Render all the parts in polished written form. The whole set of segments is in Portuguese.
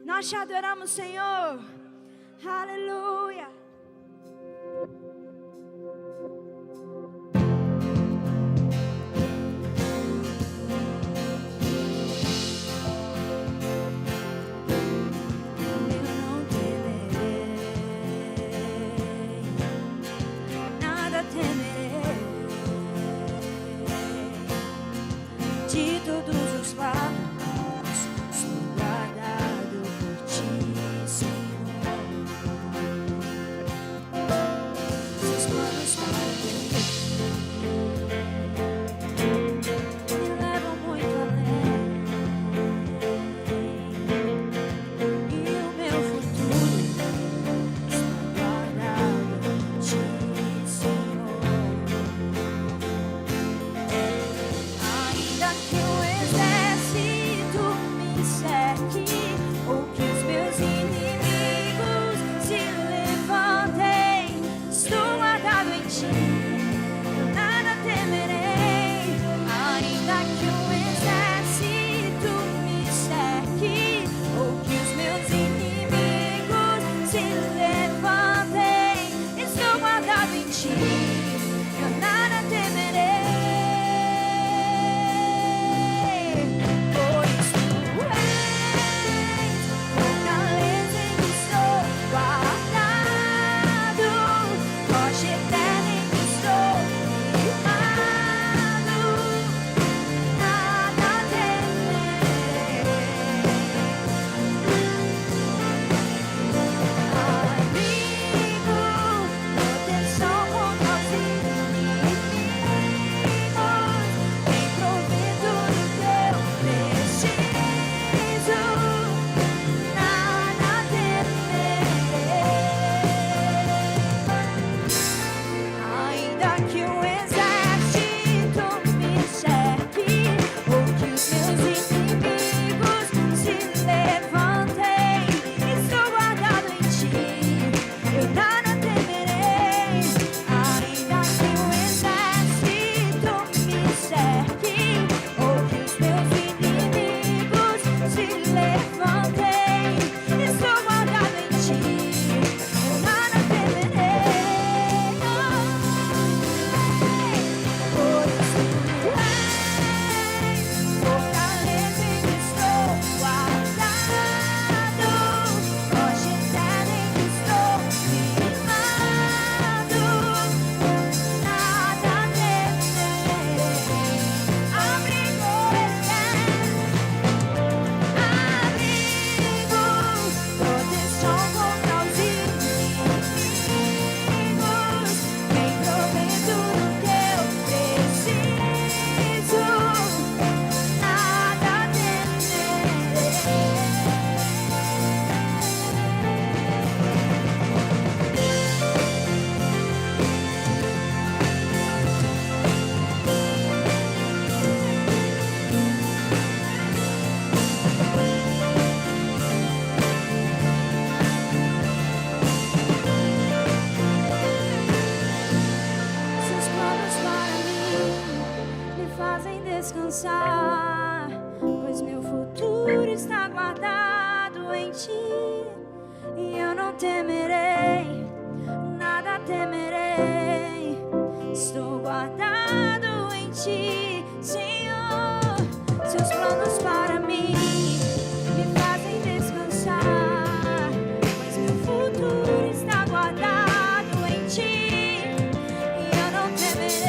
Nós te adoramos, Senhor. Aleluia. De todos os fatos, sou guardado por ti, Senhor. Seus planos para mim me levam muito além, e o meu futuro está guardado por ti, Senhor. Ainda que o exército me cerque, ou que os meus inimigos se levantem, estou guardado em ti, eu nada temerei. Ainda que o exército me cerque, ou que os meus inimigos se levantem, estou guardado em ti, eu nada temerei. Descansar, pois meu futuro está guardado em ti, e eu não temerei, nada temerei. Estou guardado em ti, Senhor. Seus planos para mim me fazem descansar, pois meu futuro está guardado em ti, e eu não temerei.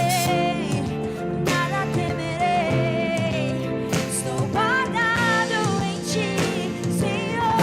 Guardado em ti, Senhor.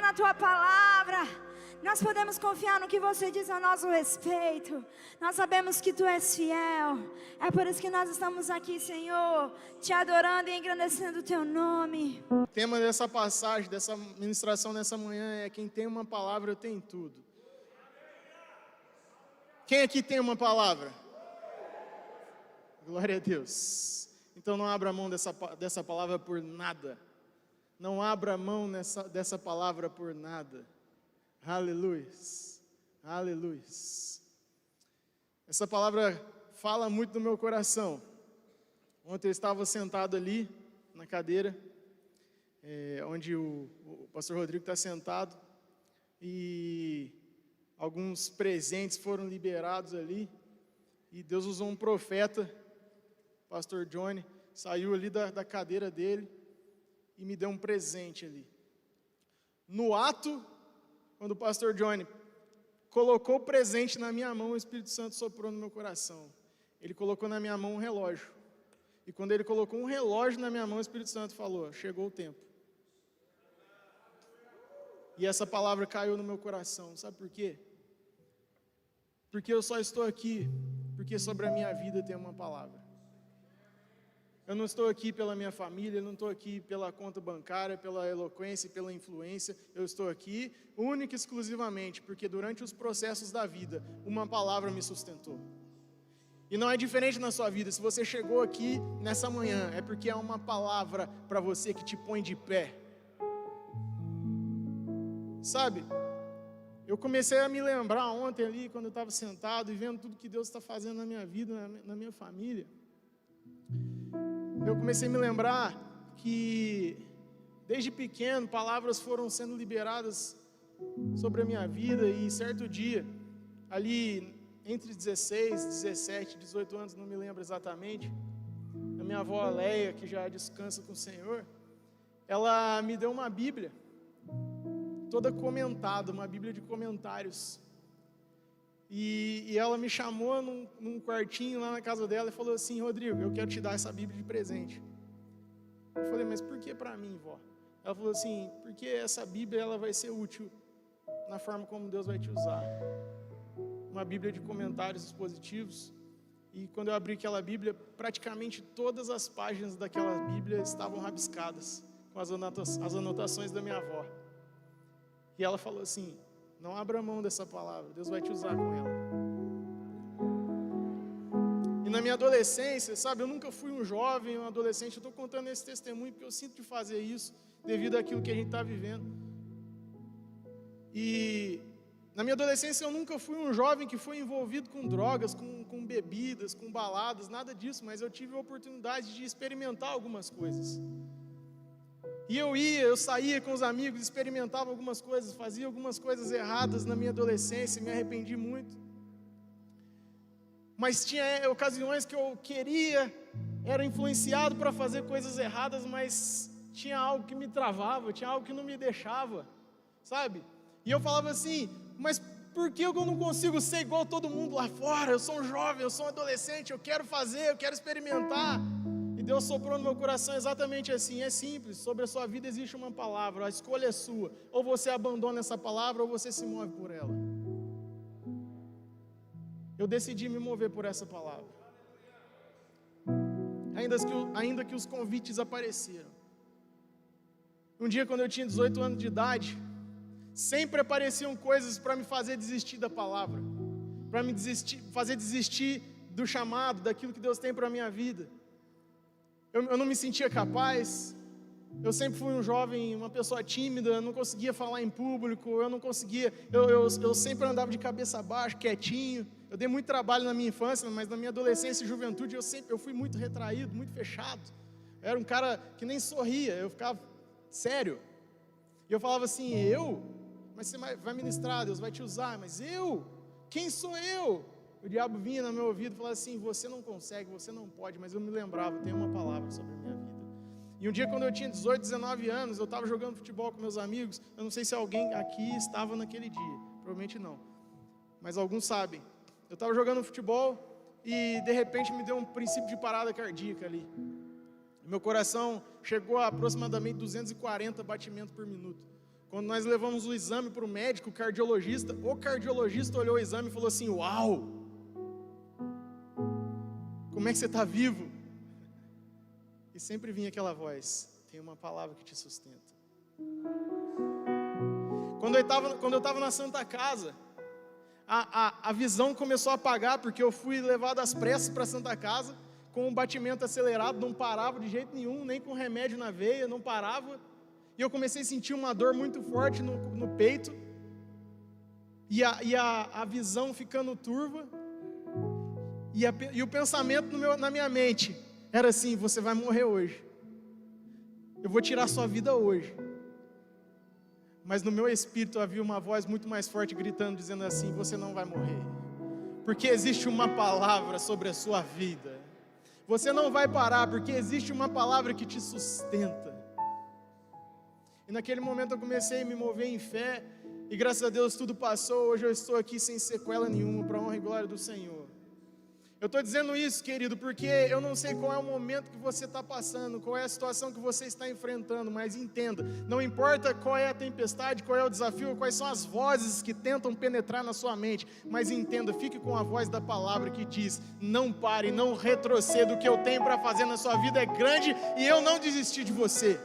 na tua palavra. Nós podemos confiar no que você diz a nosso respeito. Nós sabemos que tu és fiel. É por isso que nós estamos aqui, Senhor, te adorando e engrandecendo o teu nome. O tema dessa passagem, dessa ministração nessa manhã é: quem tem uma palavra tem tudo. Quem aqui tem uma palavra? Glória a Deus. Então não abra mão dessa palavra por nada. Não abra mão dessa palavra por nada. Aleluia. Aleluia. Essa palavra fala muito no meu coração. Ontem eu estava sentado ali na cadeira, onde o pastor Rodrigo está sentado, e alguns presentes foram liberados ali, e Deus usou um profeta, pastor Johnny, saiu ali da cadeira dele e me deu um presente ali. No ato, quando o pastor Johnny colocou o presente na minha mão, o Espírito Santo soprou no meu coração. Ele colocou na minha mão um relógio. E quando ele colocou um relógio na minha mão, o Espírito Santo falou: chegou o tempo. E essa palavra caiu no meu coração. Sabe por quê? Porque eu só estou aqui porque sobre a minha vida tem uma palavra. Eu não estou aqui pela minha família, eu não estou aqui pela conta bancária, pela eloquência, pela influência. Eu estou aqui única e exclusivamente porque durante os processos da vida, uma palavra me sustentou. E não é diferente na sua vida. Se você chegou aqui nessa manhã, é porque há uma palavra para você que te põe de pé. Sabe, eu comecei a me lembrar ontem ali, quando eu estava sentado e vendo tudo que Deus está fazendo na minha vida, na minha família. Eu comecei a me lembrar que, desde pequeno, palavras foram sendo liberadas sobre a minha vida, e certo dia, ali entre 16, 17, 18 anos, não me lembro exatamente, a minha avó Aleia, que já descansa com o Senhor, ela me deu uma Bíblia, toda comentada, uma Bíblia de comentários. E ela me chamou num quartinho lá na casa dela e falou assim: Rodrigo, eu quero te dar essa Bíblia de presente. Eu falei: mas por que para mim, vó? Ela falou assim: porque essa Bíblia ela vai ser útil na forma como Deus vai te usar. Uma Bíblia de comentários expositivos. E quando eu abri aquela Bíblia, praticamente todas as páginas daquela Bíblia estavam rabiscadas com as anotações da minha avó. E ela falou assim: não abra mão dessa palavra, Deus vai te usar com ela. E na minha adolescência, sabe, eu nunca fui um jovem, um adolescente. Eu estou contando esse testemunho porque eu sinto de fazer isso devido àquilo que a gente está vivendo. E na minha adolescência eu nunca fui um jovem que foi envolvido com drogas, com bebidas, com baladas, nada disso, mas eu tive a oportunidade de experimentar algumas coisas. E eu saía com os amigos, experimentava algumas coisas, fazia algumas coisas erradas na minha adolescência, me arrependi muito. Mas tinha ocasiões que eu era influenciado para fazer coisas erradas, mas tinha algo que me travava, tinha algo que não me deixava, sabe? E eu falava assim: mas por que eu não consigo ser igual todo mundo lá fora? Eu sou um jovem, eu sou um adolescente, eu quero fazer, eu quero experimentar. E Deus soprou no meu coração exatamente assim: é simples, sobre a sua vida existe uma palavra, a escolha é sua. Ou você abandona essa palavra, ou você se move por ela. Eu decidi me mover por essa palavra. Ainda que os convites apareceram. Um dia, quando eu tinha 18 anos de idade, sempre apareciam coisas para me fazer desistir da palavra, para me fazer desistir do chamado, daquilo que Deus tem para a minha vida. Eu não me sentia capaz. Eu sempre fui um jovem, uma pessoa tímida, eu não conseguia falar em público, eu sempre andava de cabeça baixa, quietinho. Eu dei muito trabalho na minha infância, mas na minha adolescência e juventude eu fui muito retraído, muito fechado. Eu era um cara que nem sorria, eu ficava sério. E eu falava assim: mas você vai ministrar, Deus vai te usar, mas quem sou eu? O diabo vinha no meu ouvido e falava assim: você não consegue, você não pode. Mas eu me lembrava, tem uma palavra sobre a minha vida. E um dia, quando eu tinha 18, 19 anos, eu estava jogando futebol com meus amigos. Eu não sei se alguém aqui estava naquele dia, provavelmente não, mas alguns sabem. Eu estava jogando futebol e de repente me deu um princípio de parada cardíaca ali. Meu coração chegou a aproximadamente 240 batimentos por minuto. Quando nós levamos o exame para o médico, o cardiologista olhou o exame e falou assim: uau, como é que você está vivo? E sempre vinha aquela voz: tem uma palavra que te sustenta. Quando eu estava na Santa Casa, a visão começou a apagar, porque eu fui levado às pressas para a Santa Casa, com um batimento acelerado, não parava de jeito nenhum, nem com remédio na veia, não parava. E eu comecei a sentir uma dor muito forte no peito, e a visão ficando turva, e o pensamento na minha mente era assim: você vai morrer hoje, eu vou tirar sua vida hoje. Mas no meu espírito havia uma voz muito mais forte gritando, dizendo assim: você não vai morrer, porque existe uma palavra sobre a sua vida. Você não vai parar, porque existe uma palavra que te sustenta. E naquele momento eu comecei a me mover em fé, e graças a Deus tudo passou. Hoje eu estou aqui sem sequela nenhuma, para a honra e glória do Senhor. Eu estou dizendo isso, querido, porque eu não sei qual é o momento que você está passando, qual é a situação que você está enfrentando, mas entenda, não importa qual é a tempestade, qual é o desafio, quais são as vozes que tentam penetrar na sua mente, mas entenda, fique com a voz da palavra que diz: não pare, não retroceda, o que eu tenho para fazer na sua vida é grande, e eu não desisti de você.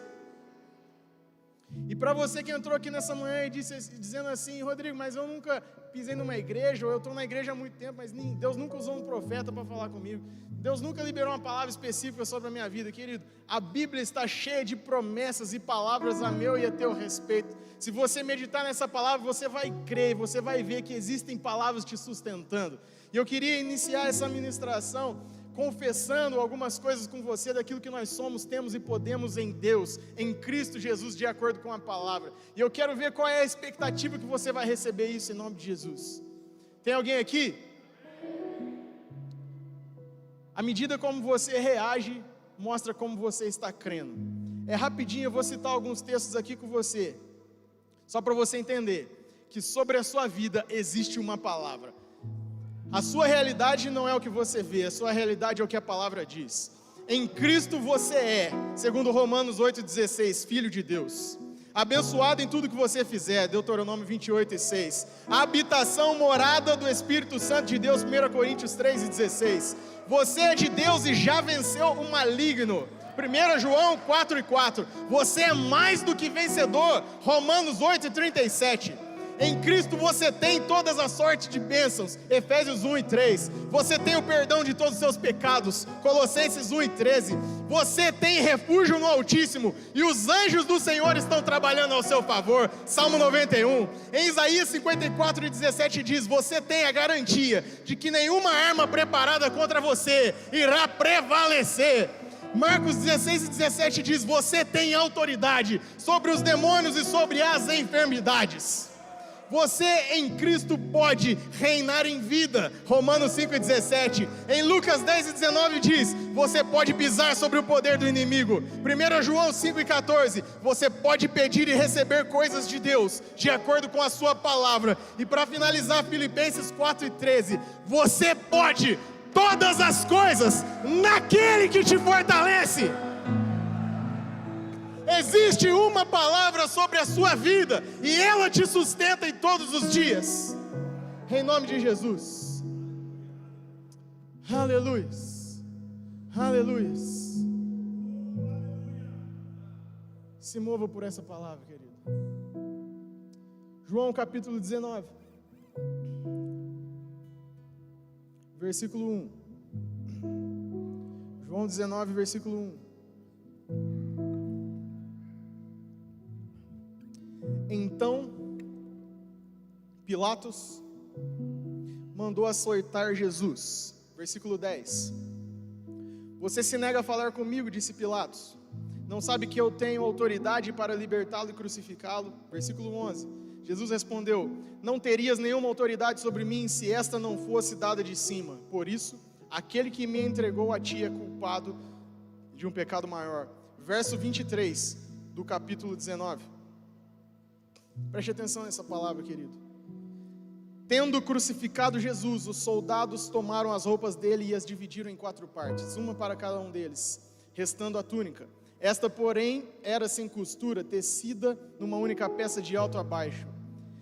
E para você que entrou aqui nessa manhã e dizendo assim: Rodrigo, mas eu nunca pisei numa igreja, ou eu estou na igreja há muito tempo, mas Deus nunca usou um profeta para falar comigo, Deus nunca liberou uma palavra específica sobre a minha vida. Querido, a Bíblia está cheia de promessas e palavras a meu e a teu respeito. Se você meditar nessa palavra, você vai crer, você vai ver que existem palavras te sustentando. E eu queria iniciar essa ministração confessando algumas coisas com você daquilo que nós somos, temos e podemos em Deus, em Cristo Jesus, de acordo com a palavra. E eu quero ver qual é a expectativa que você vai receber isso em nome de Jesus. Tem alguém aqui? A medida como você reage, mostra como você está crendo. É rapidinho, eu vou citar alguns textos aqui com você, só para você entender que sobre a sua vida existe uma palavra. A sua realidade não é o que você vê, a sua realidade é o que a palavra diz. Em Cristo você é, segundo Romanos 8,16, filho de Deus, abençoado em tudo que você fizer, Deuteronômio 28,6, a habitação morada do Espírito Santo de Deus, 1 Coríntios 3,16, você é de Deus e já venceu o maligno, 1 João 4,4, você é mais do que vencedor, Romanos 8,37, em Cristo você tem todas as sortes de bênçãos, Efésios 1:3, você tem o perdão de todos os seus pecados, Colossenses 1:13, você tem refúgio no Altíssimo, e os anjos do Senhor estão trabalhando ao seu favor, Salmo 91, em Isaías 54:17 diz, você tem a garantia de que nenhuma arma preparada contra você irá prevalecer, Marcos 16:17 diz, você tem autoridade sobre os demônios e sobre as enfermidades. Você em Cristo pode reinar em vida, Romanos 5:17, em Lucas 10:19 diz, você pode pisar sobre o poder do inimigo, 1 João 5:14, você pode pedir e receber coisas de Deus, de acordo com a sua palavra, e para finalizar Filipenses 4:13, você pode todas as coisas, naquele que te fortalece. Existe uma palavra sobre a sua vida, e ela te sustenta em todos os dias, em nome de Jesus. Aleluia, aleluia. Se mova por essa palavra, querido. João capítulo 19, versículo 1. João 19, versículo 1. Então Pilatos mandou açoitar Jesus. Versículo 10. Você se nega a falar comigo, disse Pilatos. Não sabe que eu tenho autoridade para libertá-lo e crucificá-lo? Versículo 11. Jesus respondeu, não terias nenhuma autoridade sobre mim se esta não fosse dada de cima. Por isso, aquele que me entregou a ti é culpado de um pecado maior. Verso 23 do capítulo 19. Preste atenção nessa palavra, querido. Tendo crucificado Jesus, os soldados tomaram as roupas dele e as dividiram em 4 partes, uma para cada um deles, restando a túnica. Esta, porém, era sem costura, tecida numa única peça de alto a baixo.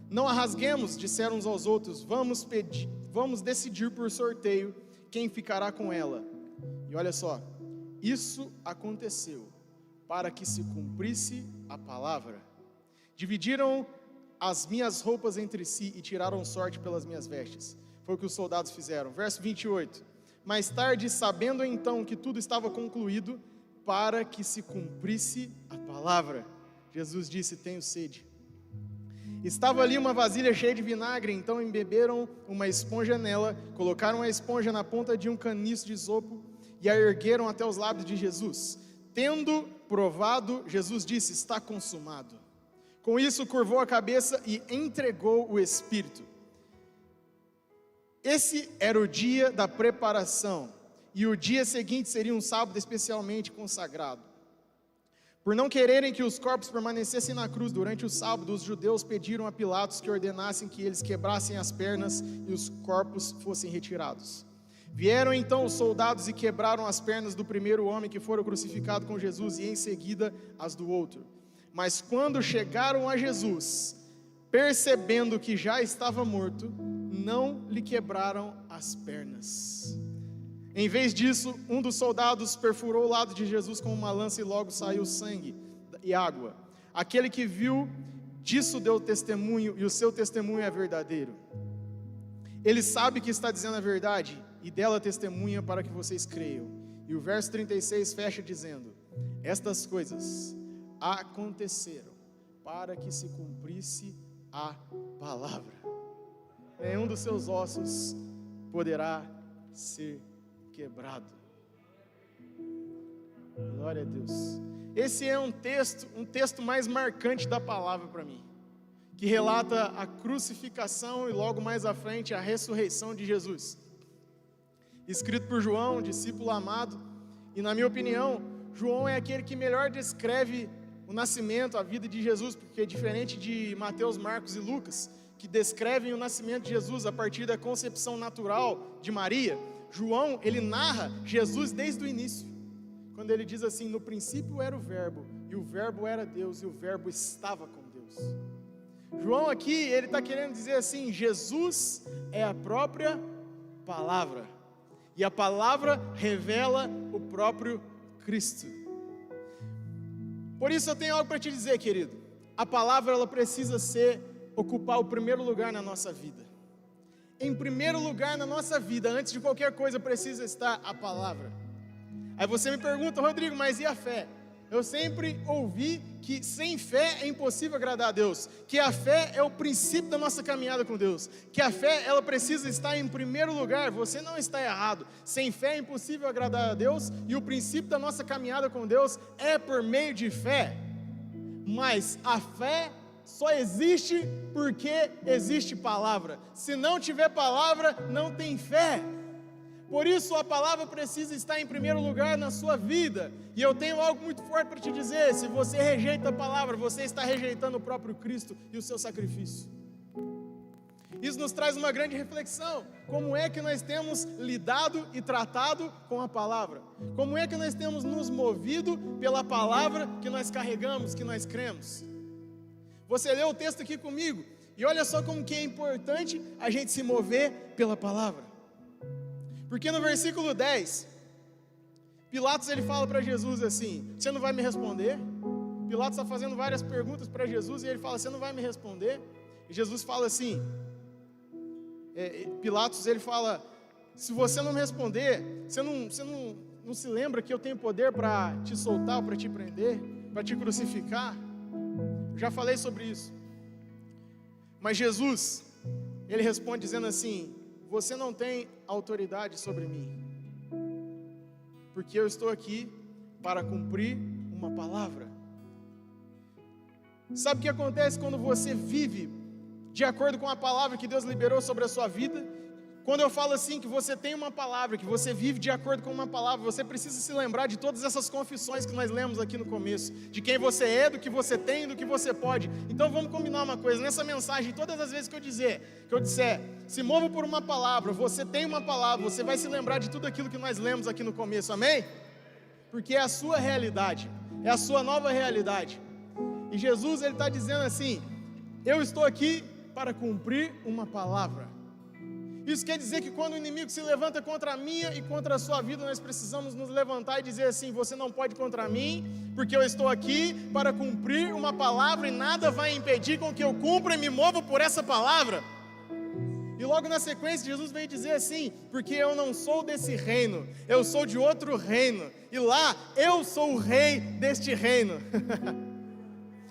Não a rasguemos, disseram uns aos outros, vamos decidir por sorteio quem ficará com ela. E olha só, isso aconteceu para que se cumprisse a palavra. Dividiram as minhas roupas entre si e tiraram sorte pelas minhas vestes. Foi o que os soldados fizeram. Verso 28. Mais tarde, sabendo então que tudo estava concluído, para que se cumprisse a palavra, Jesus disse, tenho sede. Estava ali uma vasilha cheia de vinagre, então embeberam uma esponja nela, colocaram a esponja na ponta de um caniço de isopo e a ergueram até os lábios de Jesus. Tendo provado, Jesus disse, está consumado. Com isso, curvou a cabeça e entregou o Espírito. Esse era o dia da preparação, e o dia seguinte seria um sábado especialmente consagrado. Por não quererem que os corpos permanecessem na cruz durante o sábado, os judeus pediram a Pilatos que ordenassem que eles quebrassem as pernas e os corpos fossem retirados. Vieram então os soldados e quebraram as pernas do primeiro homem que fora crucificado com Jesus e em seguida as do outro. Mas quando chegaram a Jesus, percebendo que já estava morto, não lhe quebraram as pernas. Em vez disso, um dos soldados perfurou o lado de Jesus com uma lança e logo saiu sangue e água. Aquele que viu disso deu testemunho e o seu testemunho é verdadeiro. Ele sabe que está dizendo a verdade e dela testemunha para que vocês creiam. E o verso 36 fecha dizendo, estas coisas aconteceram para que se cumprisse a palavra. Nenhum dos seus ossos poderá ser quebrado. Glória a Deus. Esse é um texto mais marcante da palavra para mim, que relata a crucificação e logo mais à frente a ressurreição de Jesus. Escrito por João, discípulo amado, e na minha opinião, João é aquele que melhor descreve o nascimento, a vida de Jesus, porque é diferente de Mateus, Marcos e Lucas, que descrevem o nascimento de Jesus a partir da concepção natural de Maria. João, ele narra Jesus desde o início, quando ele diz assim, no princípio era o verbo, e o verbo era Deus, e o verbo estava com Deus. João aqui, ele está querendo dizer assim, Jesus é a própria palavra, e a palavra revela o próprio Cristo. Por isso eu tenho algo para te dizer, querido, a palavra ela precisa ocupar o primeiro lugar na nossa vida. Em primeiro lugar na nossa vida, antes de qualquer coisa, precisa estar a palavra. Aí você me pergunta, Rodrigo, mas e a fé? Eu sempre ouvi que sem fé é impossível agradar a Deus, que a fé é o princípio da nossa caminhada com Deus, que a fé ela precisa estar em primeiro lugar. Você não está errado, sem fé é impossível agradar a Deus, e o princípio da nossa caminhada com Deus é por meio de fé, mas a fé só existe porque existe palavra. Se não tiver palavra, não tem fé. Por isso a palavra precisa estar em primeiro lugar na sua vida. E eu tenho algo muito forte para te dizer, se você rejeita a palavra, você está rejeitando o próprio Cristo e o seu sacrifício. Isso nos traz uma grande reflexão, como é que nós temos lidado e tratado com a palavra? Como é que nós temos nos movido pela palavra que nós carregamos, que nós cremos? Você leu o texto aqui comigo, e olha só como que é importante a gente se mover pela palavra. Porque no versículo 10, Pilatos ele fala para Jesus assim, você não vai me responder? Pilatos está fazendo várias perguntas para Jesus, e ele fala, você não vai me responder? E Jesus fala assim, Pilatos ele fala, se você não me responder, você não se lembra que eu tenho poder para te soltar, para te prender, para te crucificar? Já falei sobre isso. Mas Jesus, ele responde dizendo assim, você não tem autoridade sobre mim, porque eu estou aqui para cumprir uma palavra. Sabe o que acontece quando você vive de acordo com a palavra que Deus liberou sobre a sua vida? Quando eu falo assim, que você tem uma palavra, que você vive de acordo com uma palavra, você precisa se lembrar de todas essas confissões que nós lemos aqui no começo, de quem você é, do que você tem, do que você pode. Então vamos combinar uma coisa, nessa mensagem, todas as vezes que eu disser, se mova por uma palavra, você tem uma palavra, você vai se lembrar de tudo aquilo que nós lemos aqui no começo, amém? Porque é a sua realidade, é a sua nova realidade. E Jesus, ele está dizendo assim: eu estou aqui para cumprir uma palavra. Isso quer dizer que quando o inimigo se levanta contra a minha e contra a sua vida, nós precisamos nos levantar e dizer assim: você não pode contra mim, porque eu estou aqui para cumprir uma palavra e nada vai impedir com que eu cumpra e me mova por essa palavra. E logo na sequência Jesus vem dizer assim: porque eu não sou desse reino, eu sou de outro reino, e lá eu sou o rei deste reino.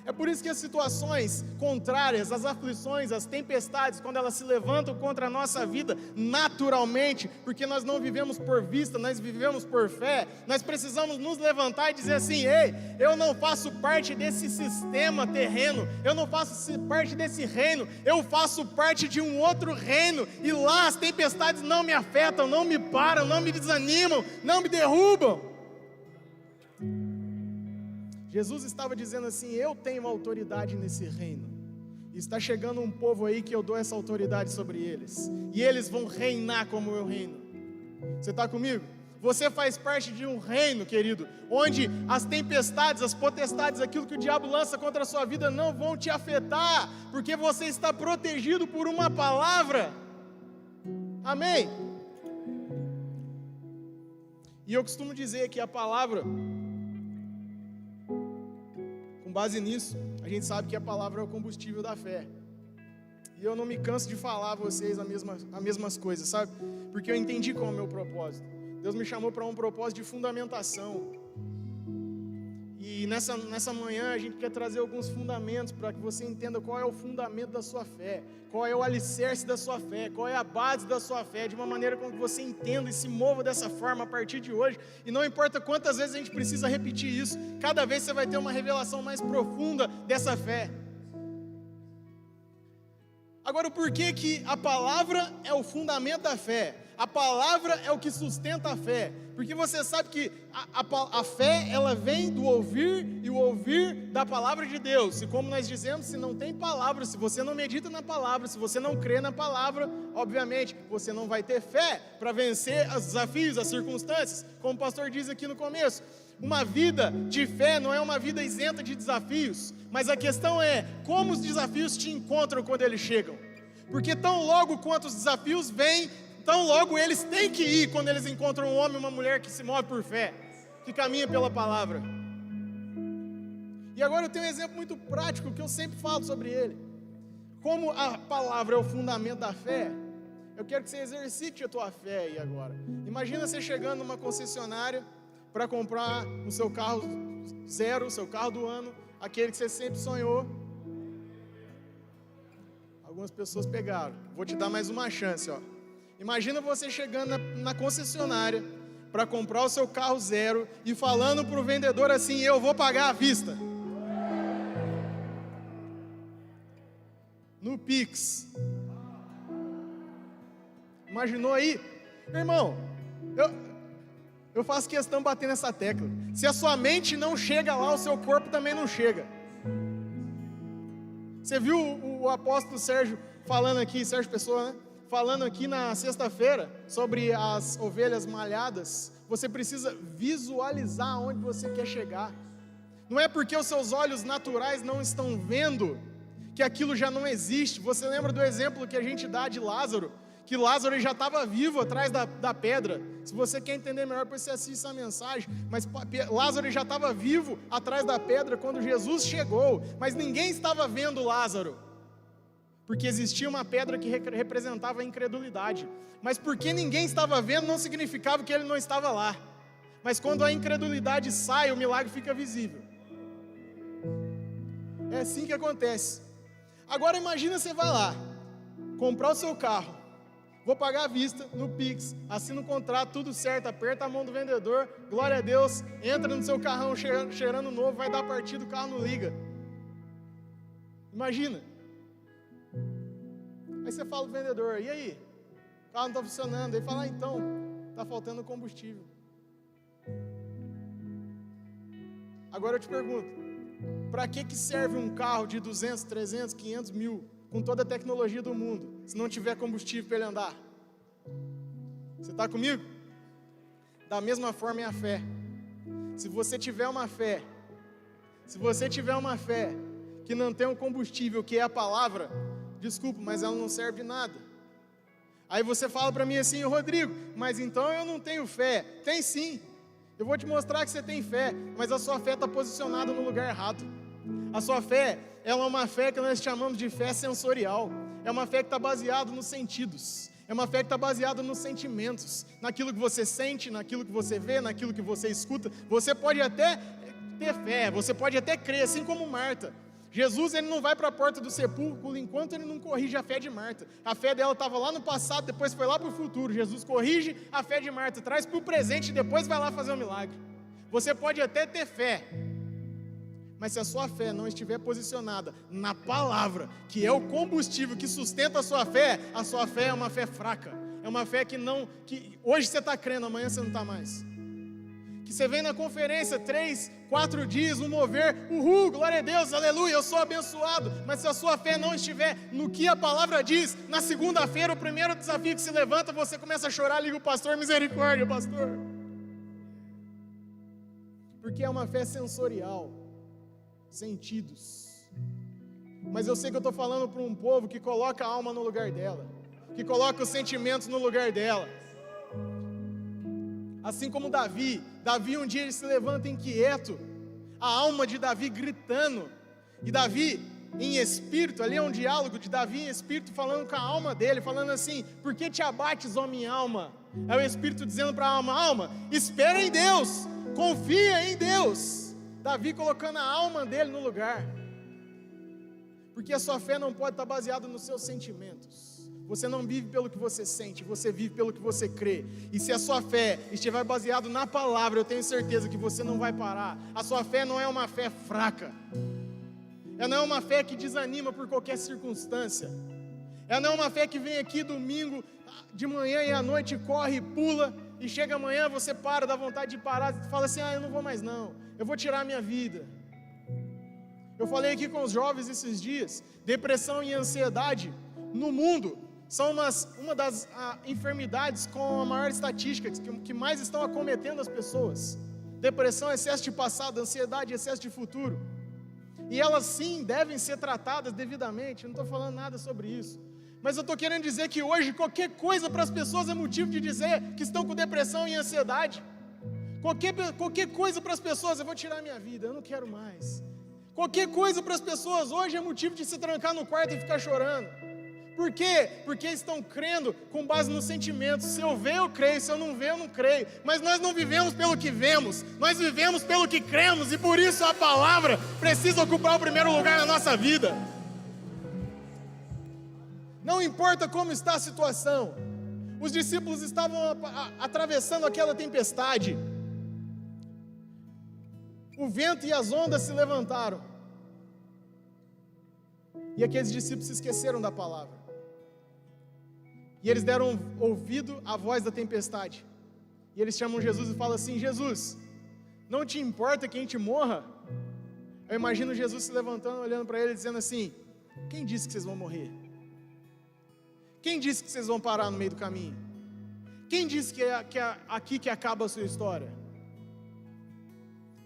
É por isso que as situações contrárias, as aflições, as tempestades, quando elas se levantam contra a nossa vida, naturalmente, porque nós não vivemos por vista, nós vivemos por fé, nós precisamos nos levantar e dizer assim: ei, eu não faço parte desse sistema terreno, eu não faço parte desse reino, eu faço parte de um outro reino, e lá as tempestades não me afetam, não me param, não me desanimam, não me derrubam. Jesus estava dizendo assim: eu tenho autoridade nesse reino, e está chegando um povo aí que eu dou essa autoridade sobre eles, e eles vão reinar como eu reino. Você está comigo? Você faz parte de um reino, querido, onde as tempestades, as potestades, aquilo que o diabo lança contra a sua vida não vão te afetar, porque você está protegido por uma palavra. Amém? E eu costumo dizer que a palavra, com base nisso, a gente sabe que a palavra é o combustível da fé. E eu não me canso de falar a vocês as mesmas coisas, sabe? Porque eu entendi qual é o meu propósito. Deus me chamou para um propósito de fundamentação. E nessa manhã a gente quer trazer alguns fundamentos para que você entenda qual é o fundamento da sua fé, qual é o alicerce da sua fé, qual é a base da sua fé, de uma maneira com que você entenda e se mova dessa forma a partir de hoje. E não importa quantas vezes a gente precisa repetir isso, cada vez você vai ter uma revelação mais profunda dessa fé. Agora, o porquê que a palavra é o fundamento da fé? A palavra é o que sustenta a fé, porque você sabe que a fé, ela vem do ouvir, e o ouvir da palavra de Deus. E como nós dizemos, se não tem palavra, se você não medita na palavra, se você não crê na palavra, obviamente, você não vai ter fé para vencer os desafios, as circunstâncias, como o pastor diz aqui no começo. Uma vida de fé não é uma vida isenta de desafios, mas a questão é como os desafios te encontram quando eles chegam, porque tão logo quanto os desafios vêm, tão logo eles têm que ir quando eles encontram um homem e uma mulher que se move por fé, que caminha pela palavra. E agora eu tenho um exemplo muito prático que eu sempre falo sobre ele. Como a palavra é o fundamento da fé, eu quero que você exercite a tua fé aí agora. Imagina você chegando numa concessionária para comprar o seu carro zero, o seu carro do ano, aquele que você sempre sonhou. Algumas pessoas pegaram. Vou te dar mais uma chance, ó. Imagina você chegando na concessionária para comprar o seu carro zero e falando para o vendedor assim: eu vou pagar à vista, no Pix. Imaginou aí? Irmão, eu faço questão de bater nessa tecla. Se a sua mente não chega lá, o seu corpo também não chega. Você viu o apóstolo Sérgio falando aqui, Sérgio Pessoa, né? Falando aqui na sexta-feira sobre as ovelhas malhadas. Você precisa visualizar onde você quer chegar. Não é porque os seus olhos naturais não estão vendo que aquilo já não existe. Você lembra do exemplo que a gente dá de Lázaro? Que Lázaro já estava vivo atrás da pedra. Se você quer entender melhor, depois você assiste essa mensagem. Mas Lázaro já estava vivo atrás da pedra quando Jesus chegou. Mas ninguém estava vendo Lázaro, porque existia uma pedra que representava a incredulidade. Mas porque ninguém estava vendo, não significava que ele não estava lá. Mas quando a incredulidade sai, o milagre fica visível. É assim que acontece. Agora imagina, você vai lá comprar o seu carro, vou pagar à vista, no Pix, assina o contrato, tudo certo, aperta a mão do vendedor, glória a Deus, entra no seu carrão cheirando novo, vai dar partida, o carro não liga. Imagina. Aí você fala pro vendedor: e aí? O carro não está funcionando. Ele fala: então, está faltando combustível. Agora eu te pergunto, para que serve um carro de 200, 300, 500 mil, com toda a tecnologia do mundo, se não tiver combustível para ele andar? Você está comigo? Da mesma forma é a fé. Se você tiver uma fé Se você tiver uma fé que não tem um combustível, que é a palavra, desculpa, mas ela não serve de nada. Aí você fala para mim assim: Rodrigo, mas então eu não tenho fé. Tem sim. Eu vou te mostrar que você tem fé, mas a sua fé está posicionada no lugar errado. A sua fé, ela é uma fé que nós chamamos de fé sensorial. É uma fé que está baseada nos sentidos. É uma fé que está baseada nos sentimentos, naquilo que você sente, naquilo que você vê, naquilo que você escuta. Você pode até ter fé, você pode até crer, assim como Marta. Jesus, ele não vai para a porta do sepulcro enquanto ele não corrige a fé de Marta. A fé dela estava lá no passado, depois foi lá para o futuro. Jesus corrige a fé de Marta, traz para o presente e depois vai lá fazer um milagre. Você pode até ter fé, mas se a sua fé não estiver posicionada na palavra, que é o combustível que sustenta a sua fé é uma fé fraca. É uma fé que hoje você está crendo, amanhã você não está mais. Que você vem na conferência 3, 4 dias, no mover, glória a Deus, aleluia, eu sou abençoado. Mas se a sua fé não estiver no que a palavra diz, na segunda-feira, o primeiro desafio que se levanta, você começa a chorar, liga o pastor: misericórdia, pastor. Porque é uma fé sensorial, sentidos. Mas eu sei que eu estou falando para um povo que coloca a alma no lugar dela, que coloca os sentimentos no lugar dela. Assim como Davi um dia ele se levanta inquieto, a alma de Davi gritando, e Davi em espírito, ali é um diálogo de Davi em espírito falando com a alma dele, falando assim: por que te abates, ó minha alma? É o espírito dizendo para a alma: espera em Deus, confia em Deus. Davi colocando a alma dele no lugar, porque a sua fé não pode estar baseada nos seus sentimentos. Você não vive pelo que você sente, você vive pelo que você crê. E se a sua fé estiver baseada na palavra, eu tenho certeza que você não vai parar. A sua fé não é uma fé fraca. Ela não é uma fé que desanima por qualquer circunstância. Ela não é uma fé que vem aqui domingo de manhã e à noite corre e pula, e chega amanhã você para, dá vontade de parar, e fala assim: eu não vou mais não, eu vou tirar a minha vida. Eu falei aqui com os jovens esses dias, depressão e ansiedade no mundo são uma das enfermidades com a maior estatística, que mais estão acometendo as pessoas. Depressão, excesso de passado, ansiedade, excesso de futuro. E elas sim devem ser tratadas devidamente, eu não estou falando nada sobre isso. Mas eu estou querendo dizer que hoje qualquer coisa para as pessoas é motivo de dizer que estão com depressão e ansiedade. Qualquer coisa para as pessoas: eu vou tirar minha vida, eu não quero mais. Qualquer coisa para as pessoas hoje é motivo de se trancar no quarto e ficar chorando. Por quê? Porque estão crendo com base nos sentimentos. Se eu ver, eu creio. Se eu não ver, eu não creio. Mas nós não vivemos pelo que vemos, nós vivemos pelo que cremos. E por isso a palavra precisa ocupar o primeiro lugar na nossa vida. Não importa como está a situação. Os discípulos estavam atravessando aquela tempestade. O vento e as ondas se levantaram. E aqueles discípulos se esqueceram da palavra. E eles deram ouvido à voz da tempestade. E eles chamam Jesus e falam assim: Jesus, não te importa que a gente morra? Eu imagino Jesus se levantando, olhando para ele, dizendo assim: quem disse que vocês vão morrer? Quem disse que vocês vão parar no meio do caminho? Quem disse que é aqui que acaba a sua história?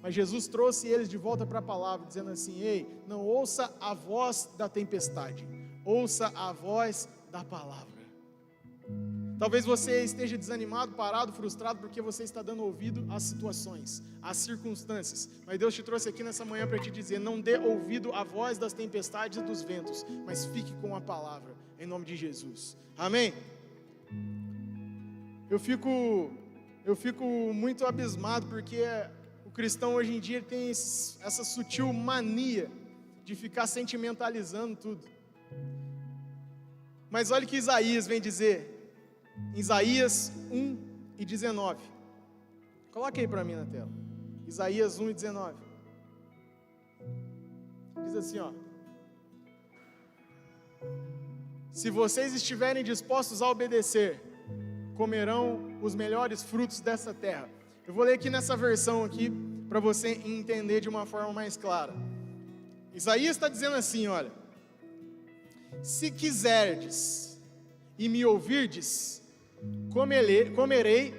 Mas Jesus trouxe eles de volta para a palavra, dizendo assim: ei, não ouça a voz da tempestade, ouça a voz da palavra. Talvez você esteja desanimado, parado, frustrado, porque você está dando ouvido às situações, às circunstâncias. Mas Deus te trouxe aqui nessa manhã para te dizer: não dê ouvido à voz das tempestades e dos ventos, mas fique com a palavra, em nome de Jesus. Amém? Eu fico muito abismado, porque o cristão hoje em dia tem essa sutil mania de ficar sentimentalizando tudo. Mas olha o que Isaías vem dizer, Isaías 1:19. Coloque aí para mim na tela. Isaías 1:19. Diz assim, ó: se vocês estiverem dispostos a obedecer, comerão os melhores frutos dessa terra. Eu vou ler aqui nessa versão aqui, para você entender de uma forma mais clara. Isaías está dizendo assim, olha: se quiserdes e me ouvirdes, comerei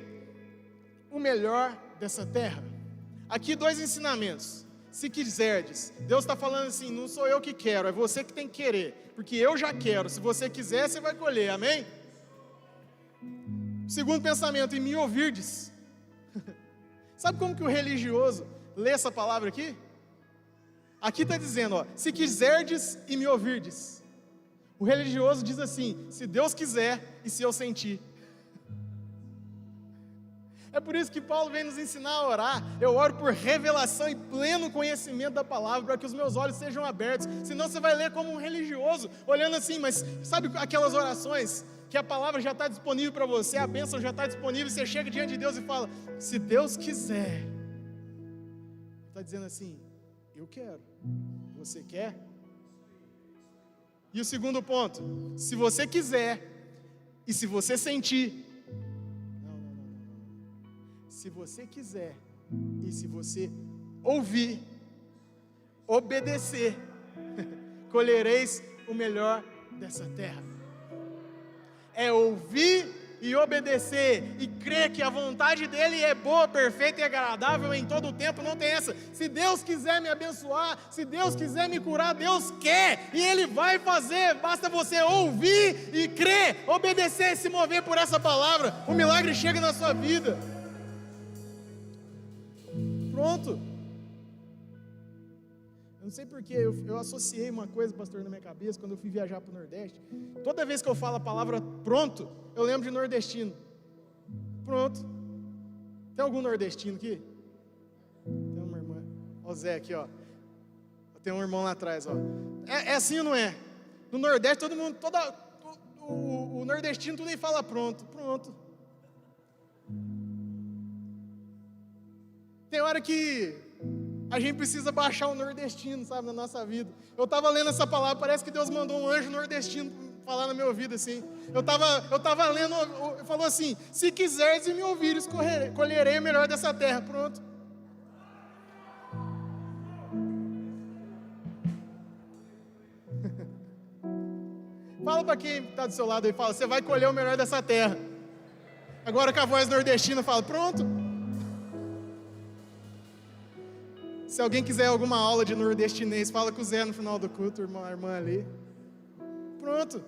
o melhor dessa terra. Aqui 2 ensinamentos. se quiserdes. Deus está falando assim, não sou eu que quero, é você que tem que querer, porque eu já quero, se você quiser, você vai colher, amém? Segundo pensamento, e me ouvirdes. Sabe como que o religioso lê essa palavra aqui? Aqui está dizendo, ó, se quiserdes e me ouvirdes. O religioso diz assim, se Deus quiser e se eu sentir. É por isso que Paulo vem nos ensinar a orar. Eu oro por revelação e pleno conhecimento da palavra, para que os meus olhos sejam abertos. Senão você vai ler como um religioso, olhando assim, mas sabe aquelas orações que a palavra já está disponível para você, a bênção já está disponível, você chega diante de Deus e fala, se Deus quiser. Está dizendo assim, eu quero, você quer? E o segundo ponto, se você quiser e se você sentir, se você quiser e se você ouvir, obedecer, colhereis o melhor dessa terra. É ouvir e obedecer e crer que a vontade dele é boa, perfeita e agradável em todo o tempo. Não tem essa. Se Deus quiser me abençoar, se Deus quiser me curar, Deus quer e Ele vai fazer. Basta você ouvir e crer, obedecer e se mover por essa palavra. O milagre chega na sua vida. Pronto. Eu não sei porquê, eu associei uma coisa, pastor, na minha cabeça, quando eu fui viajar para o Nordeste. Toda vez que eu falo a palavra pronto, eu lembro de nordestino. Pronto. Tem algum nordestino aqui? Tem uma irmã. Ó o Zé aqui, ó. Tem um irmão lá atrás, ó. É assim ou não é? No Nordeste, todo mundo, o nordestino, tudo aí fala pronto. Pronto. Tem hora que a gente precisa baixar o nordestino, sabe, na nossa vida. Eu estava lendo essa palavra, parece que Deus mandou um anjo nordestino falar no meu ouvido assim. Eu estava lendo, falou assim, se quiseres e me ouvires, colherei o melhor dessa terra. Pronto. Fala para quem está do seu lado aí, fala, você vai colher o melhor dessa terra. Agora com a voz nordestina, fala, pronto. Se alguém quiser alguma aula de nordestinês, fala com o Zé no final do culto, a irmã ali. Pronto.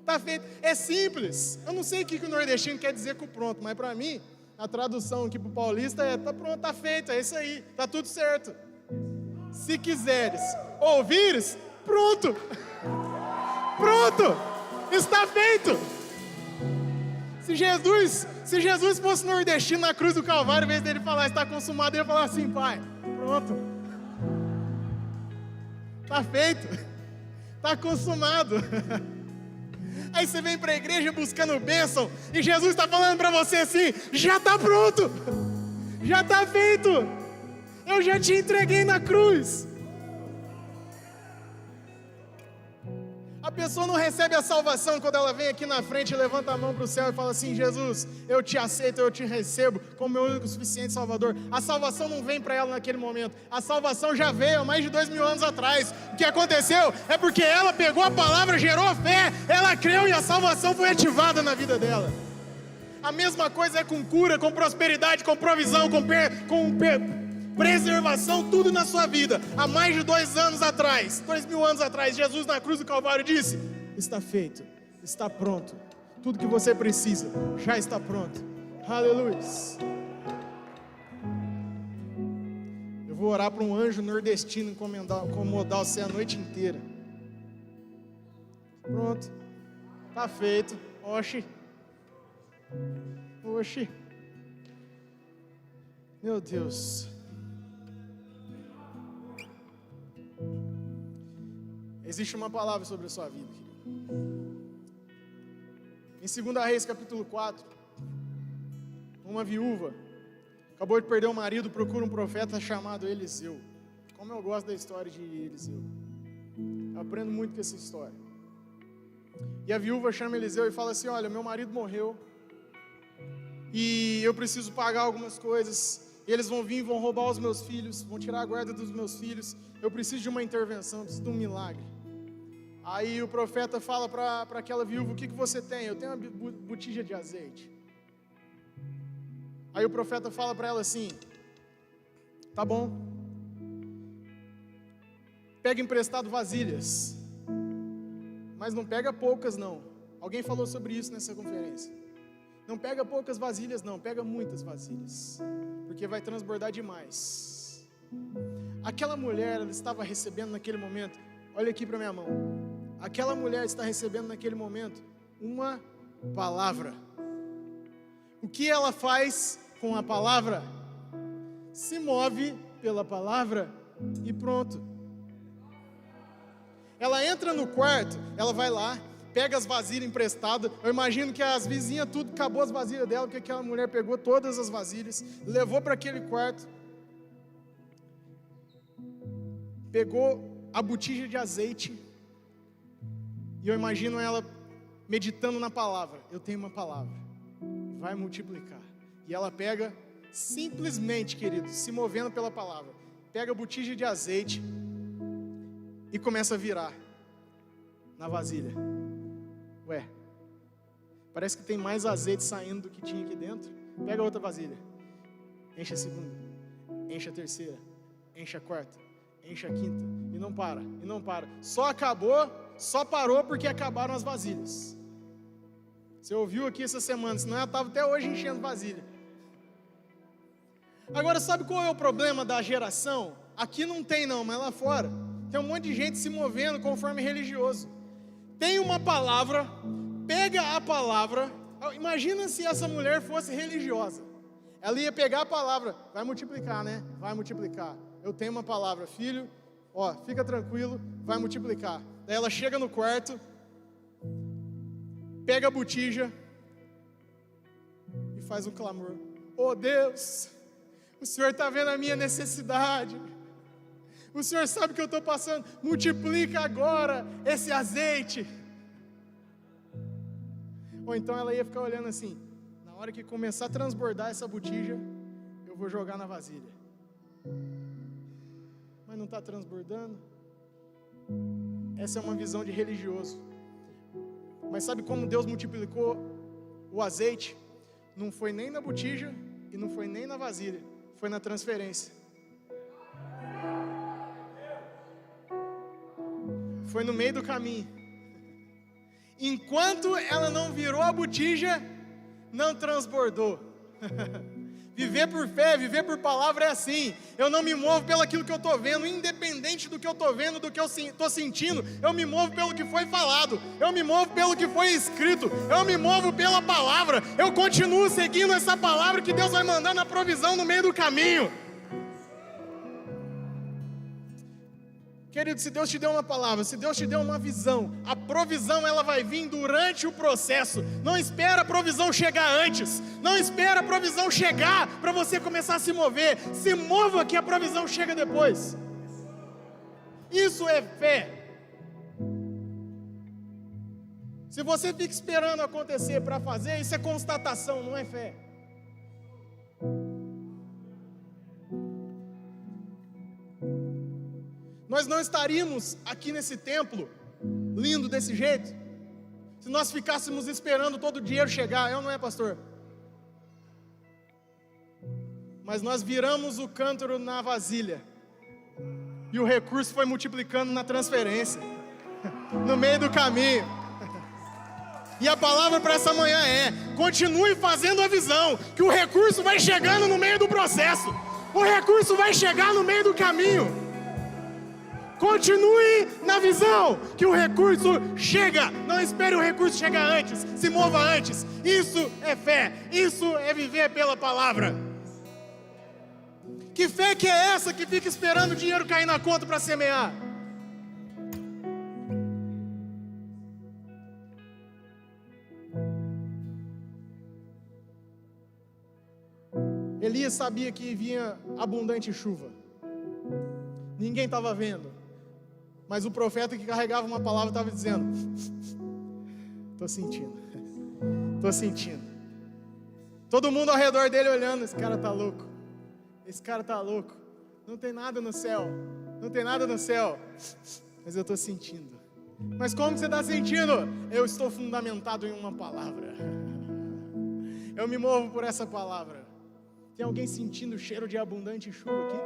Está feito. É simples. Eu não sei o que o nordestino quer dizer com pronto, mas para mim, a tradução aqui para o paulista é, tá pronto, tá feito, é isso aí, tá tudo certo. Se quiseres, ouvires, pronto. Pronto. Está feito. Se Jesus fosse nordestino na cruz do Calvário, em vez dele falar, está consumado, ele ia falar assim, pai, pronto, está feito, está consumado. Aí você vem para a igreja buscando bênção, e Jesus está falando para você assim, já está pronto, já está feito, eu já te entreguei na cruz. A pessoa não recebe a salvação quando ela vem aqui na frente, levanta a mão para o céu e fala assim, Jesus, eu te aceito, eu te recebo como meu único e suficiente Salvador. A salvação não vem para ela naquele momento, a salvação já veio há mais de 2000 anos atrás. O que aconteceu é porque ela pegou a palavra, gerou fé, ela creu e a salvação foi ativada na vida dela. A mesma coisa é com cura, com prosperidade, com provisão, com preservação, tudo na sua vida. Há mais de 2000 anos atrás, Jesus na cruz do Calvário disse, está feito, está pronto, tudo que você precisa, já está pronto. Aleluia. Eu vou orar para um anjo nordestino incomodar você a noite inteira. Pronto, está feito. Oxi, meu Deus. Existe uma palavra sobre a sua vida, querido. Em 2 Reis capítulo 4, uma viúva acabou de perder o marido, procura um profeta chamado Eliseu. Como eu gosto da história de Eliseu, eu aprendo muito com essa história. E a viúva chama Eliseu e fala assim, olha, meu marido morreu e eu preciso pagar algumas coisas. Eles vão vir e vão roubar os meus filhos, vão tirar a guarda dos meus filhos. Eu preciso de uma intervenção, eu preciso de um milagre. Aí o profeta fala para aquela viúva, o que você tem? Eu tenho uma botija de azeite. Aí o profeta fala para ela assim, tá bom, pega emprestado vasilhas, mas não pega poucas não. Alguém falou sobre isso nessa conferência. Não pega poucas vasilhas não, pega muitas vasilhas, porque vai transbordar demais. Aquela mulher, ela estava recebendo naquele momento, olha aqui para minha mão, aquela mulher está recebendo naquele momento uma palavra. O que ela faz com a palavra? Se move pela palavra e pronto. Ela entra no quarto, ela vai lá, pega as vasilhas emprestadas. Eu imagino que as vizinhas tudo, acabou as vasilhas dela, porque aquela mulher pegou todas as vasilhas, levou para aquele quarto, pegou a botija de azeite, e eu imagino ela meditando na palavra. Eu tenho uma palavra, vai multiplicar. E ela pega, simplesmente, querido, se movendo pela palavra, pega a botija de azeite e começa a virar na vasilha. Ué, parece que tem mais azeite saindo do que tinha aqui dentro. Pega outra vasilha, enche a segunda, enche a terceira, enche a quarta, enche a quinta, e não para, e não para. Só parou porque acabaram as vasilhas. Você ouviu aqui essa semana, senão ela estava até hoje enchendo vasilha. Agora, sabe qual é o problema da geração? Aqui não tem não, mas lá fora tem um monte de gente se movendo conforme religioso. Tem uma palavra, pega a palavra. Imagina se essa mulher fosse religiosa. Ela ia pegar a palavra, vai multiplicar, né? Vai multiplicar. Eu tenho uma palavra, filho, ó, fica tranquilo, vai multiplicar. Daí ela chega no quarto, pega a botija e faz um clamor. Oh Deus, o Senhor está vendo a minha necessidade. O Senhor sabe o que eu estou passando. Multiplica agora esse azeite. Ou então ela ia ficar olhando assim. Na hora que começar a transbordar essa botija, eu vou jogar na vasilha. Mas não está transbordando. Essa é uma visão de religioso. Mas sabe como Deus multiplicou o azeite? Não foi nem na botija e não foi nem na vasilha. Foi na transferência. Foi no meio do caminho. Enquanto ela não virou a botija, não transbordou. Viver por fé, viver por palavra é assim. Eu não me movo pelo aquilo que eu estou vendo, independente do que eu estou vendo, do que eu estou sentindo. Eu me movo pelo que foi falado. Eu me movo pelo que foi escrito. Eu me movo pela palavra. Eu continuo seguindo essa palavra que Deus vai mandando a provisão no meio do caminho. Querido, se Deus te deu uma palavra, se Deus te deu uma visão, a provisão ela vai vir durante o processo. Não espera a provisão chegar antes. Não espera a provisão chegar para você começar a se mover. Se mova que a provisão chega depois. Isso é fé. Se você fica esperando acontecer para fazer, isso é constatação, não é fé. Nós não estaríamos aqui nesse templo, lindo desse jeito, se nós ficássemos esperando todo o dinheiro chegar, não é, pastor? Mas nós viramos o cântaro na vasilha, e o recurso foi multiplicando na transferência, no meio do caminho. E a palavra para essa manhã é: continue fazendo a visão, que o recurso vai chegando no meio do processo, o recurso vai chegar no meio do caminho. Continue na visão, que o recurso chega. Não espere o recurso chegar antes, se mova antes. Isso é fé, isso é viver pela palavra. Que fé que é essa que fica esperando o dinheiro cair na conta para semear? Elias sabia que vinha abundante chuva. Ninguém estava vendo. Mas o profeta que carregava uma palavra estava dizendo: estou sentindo. Todo mundo ao redor dele olhando: esse cara está louco. Não tem nada no céu. Mas eu estou sentindo. Mas como você está sentindo? Eu estou fundamentado em uma palavra. Eu me movo por essa palavra. Tem alguém sentindo o cheiro de abundante chuva aqui?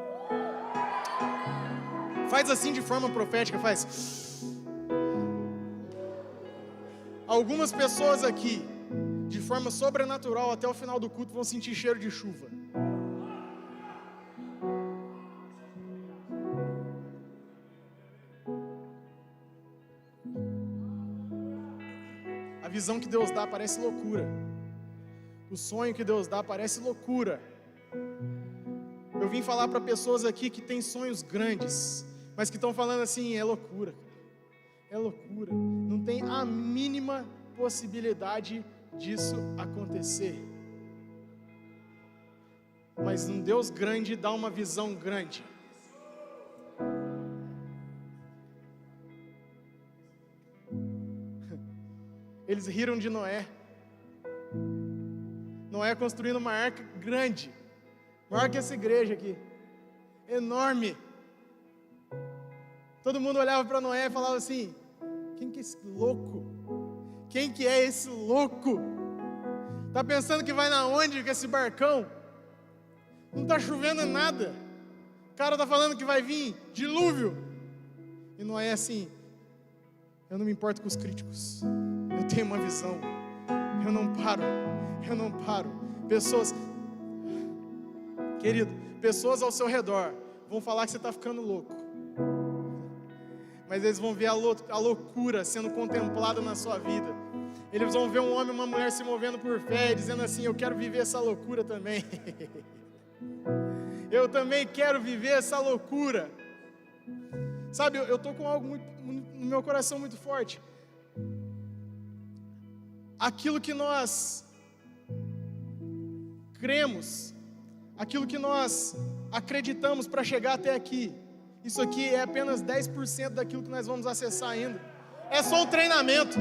Faz assim de forma profética, faz. Algumas pessoas aqui, de forma sobrenatural, até o final do culto, vão sentir cheiro de chuva. A visão que Deus dá parece loucura. O sonho que Deus dá parece loucura. Eu vim falar para pessoas aqui que têm sonhos grandes, mas que estão falando assim, é loucura. É loucura. Não tem a mínima possibilidade disso acontecer. Mas um Deus grande dá uma visão grande. Eles riram de Noé. Noé construindo uma arca grande, maior que essa igreja aqui, enorme. Todo mundo olhava para Noé e falava assim: quem que é esse louco? Quem que é esse louco? Tá pensando que vai na onde com esse barcão? Não tá chovendo nada. O cara tá falando que vai vir dilúvio. E Noé assim: eu não me importo com os críticos. Eu tenho uma visão. Eu não paro. Pessoas, querido, pessoas ao seu redor vão falar que você está ficando louco. Mas eles vão ver a loucura sendo contemplada na sua vida. Eles vão ver um homem e uma mulher se movendo por fé, dizendo assim: eu quero viver essa loucura também. Eu também quero viver essa loucura. Sabe, eu estou com algo no meu coração muito forte. Aquilo que nós cremos, aquilo que nós acreditamos para chegar até aqui, isso aqui é apenas 10% daquilo que nós vamos acessar ainda. É só um treinamento.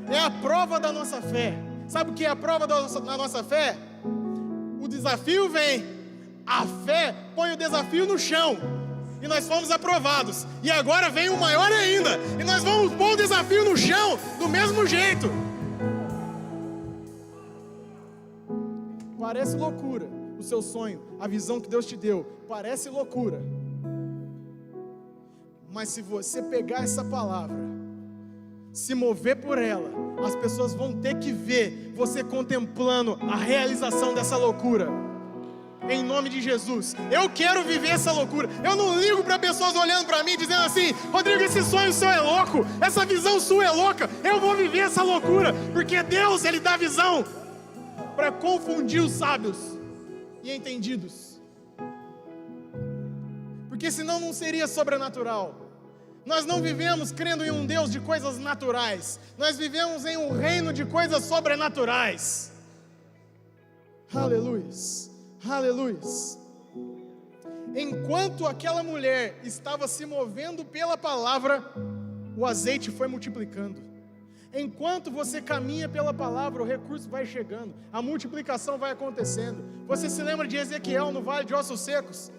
É a prova da nossa fé. Sabe o que é a prova da nossa fé? O desafio vem, a fé põe o desafio no chão, e nós fomos aprovados, e agora vem o maior ainda, e nós vamos pôr o desafio no chão, do mesmo jeito. Parece loucura o seu sonho, a visão que Deus te deu, parece loucura, mas se você pegar essa palavra, se mover por ela, as pessoas vão ter que ver você contemplando a realização dessa loucura. Em nome de Jesus, eu quero viver essa loucura. Eu não ligo para pessoas olhando para mim dizendo assim: Rodrigo, esse sonho seu é louco, essa visão sua é louca. Eu vou viver essa loucura, porque Deus, Ele dá visão para confundir os sábios e entendidos, porque senão não seria sobrenatural. Nós não vivemos crendo em um Deus de coisas naturais, nós vivemos em um reino de coisas sobrenaturais. Aleluia. Aleluia. Enquanto aquela mulher estava se movendo pela palavra, o azeite foi multiplicando. Enquanto você caminha pela palavra, o recurso vai chegando, a multiplicação vai acontecendo. Você se lembra de Ezequiel no vale de ossos secos?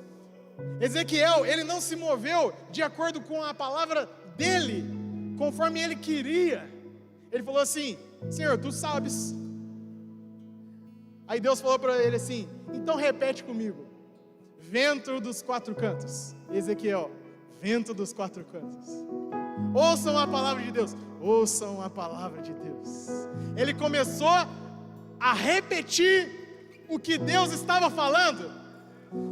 Ezequiel, ele não se moveu de acordo com a palavra dele, conforme ele queria. Ele falou assim: Senhor, tu sabes. Aí Deus falou para ele assim: então repete comigo: vento dos quatro cantos. Ezequiel, vento dos quatro cantos. Ouçam a palavra de Deus. Ouçam a palavra de Deus. Ele começou a repetir o que Deus estava falando.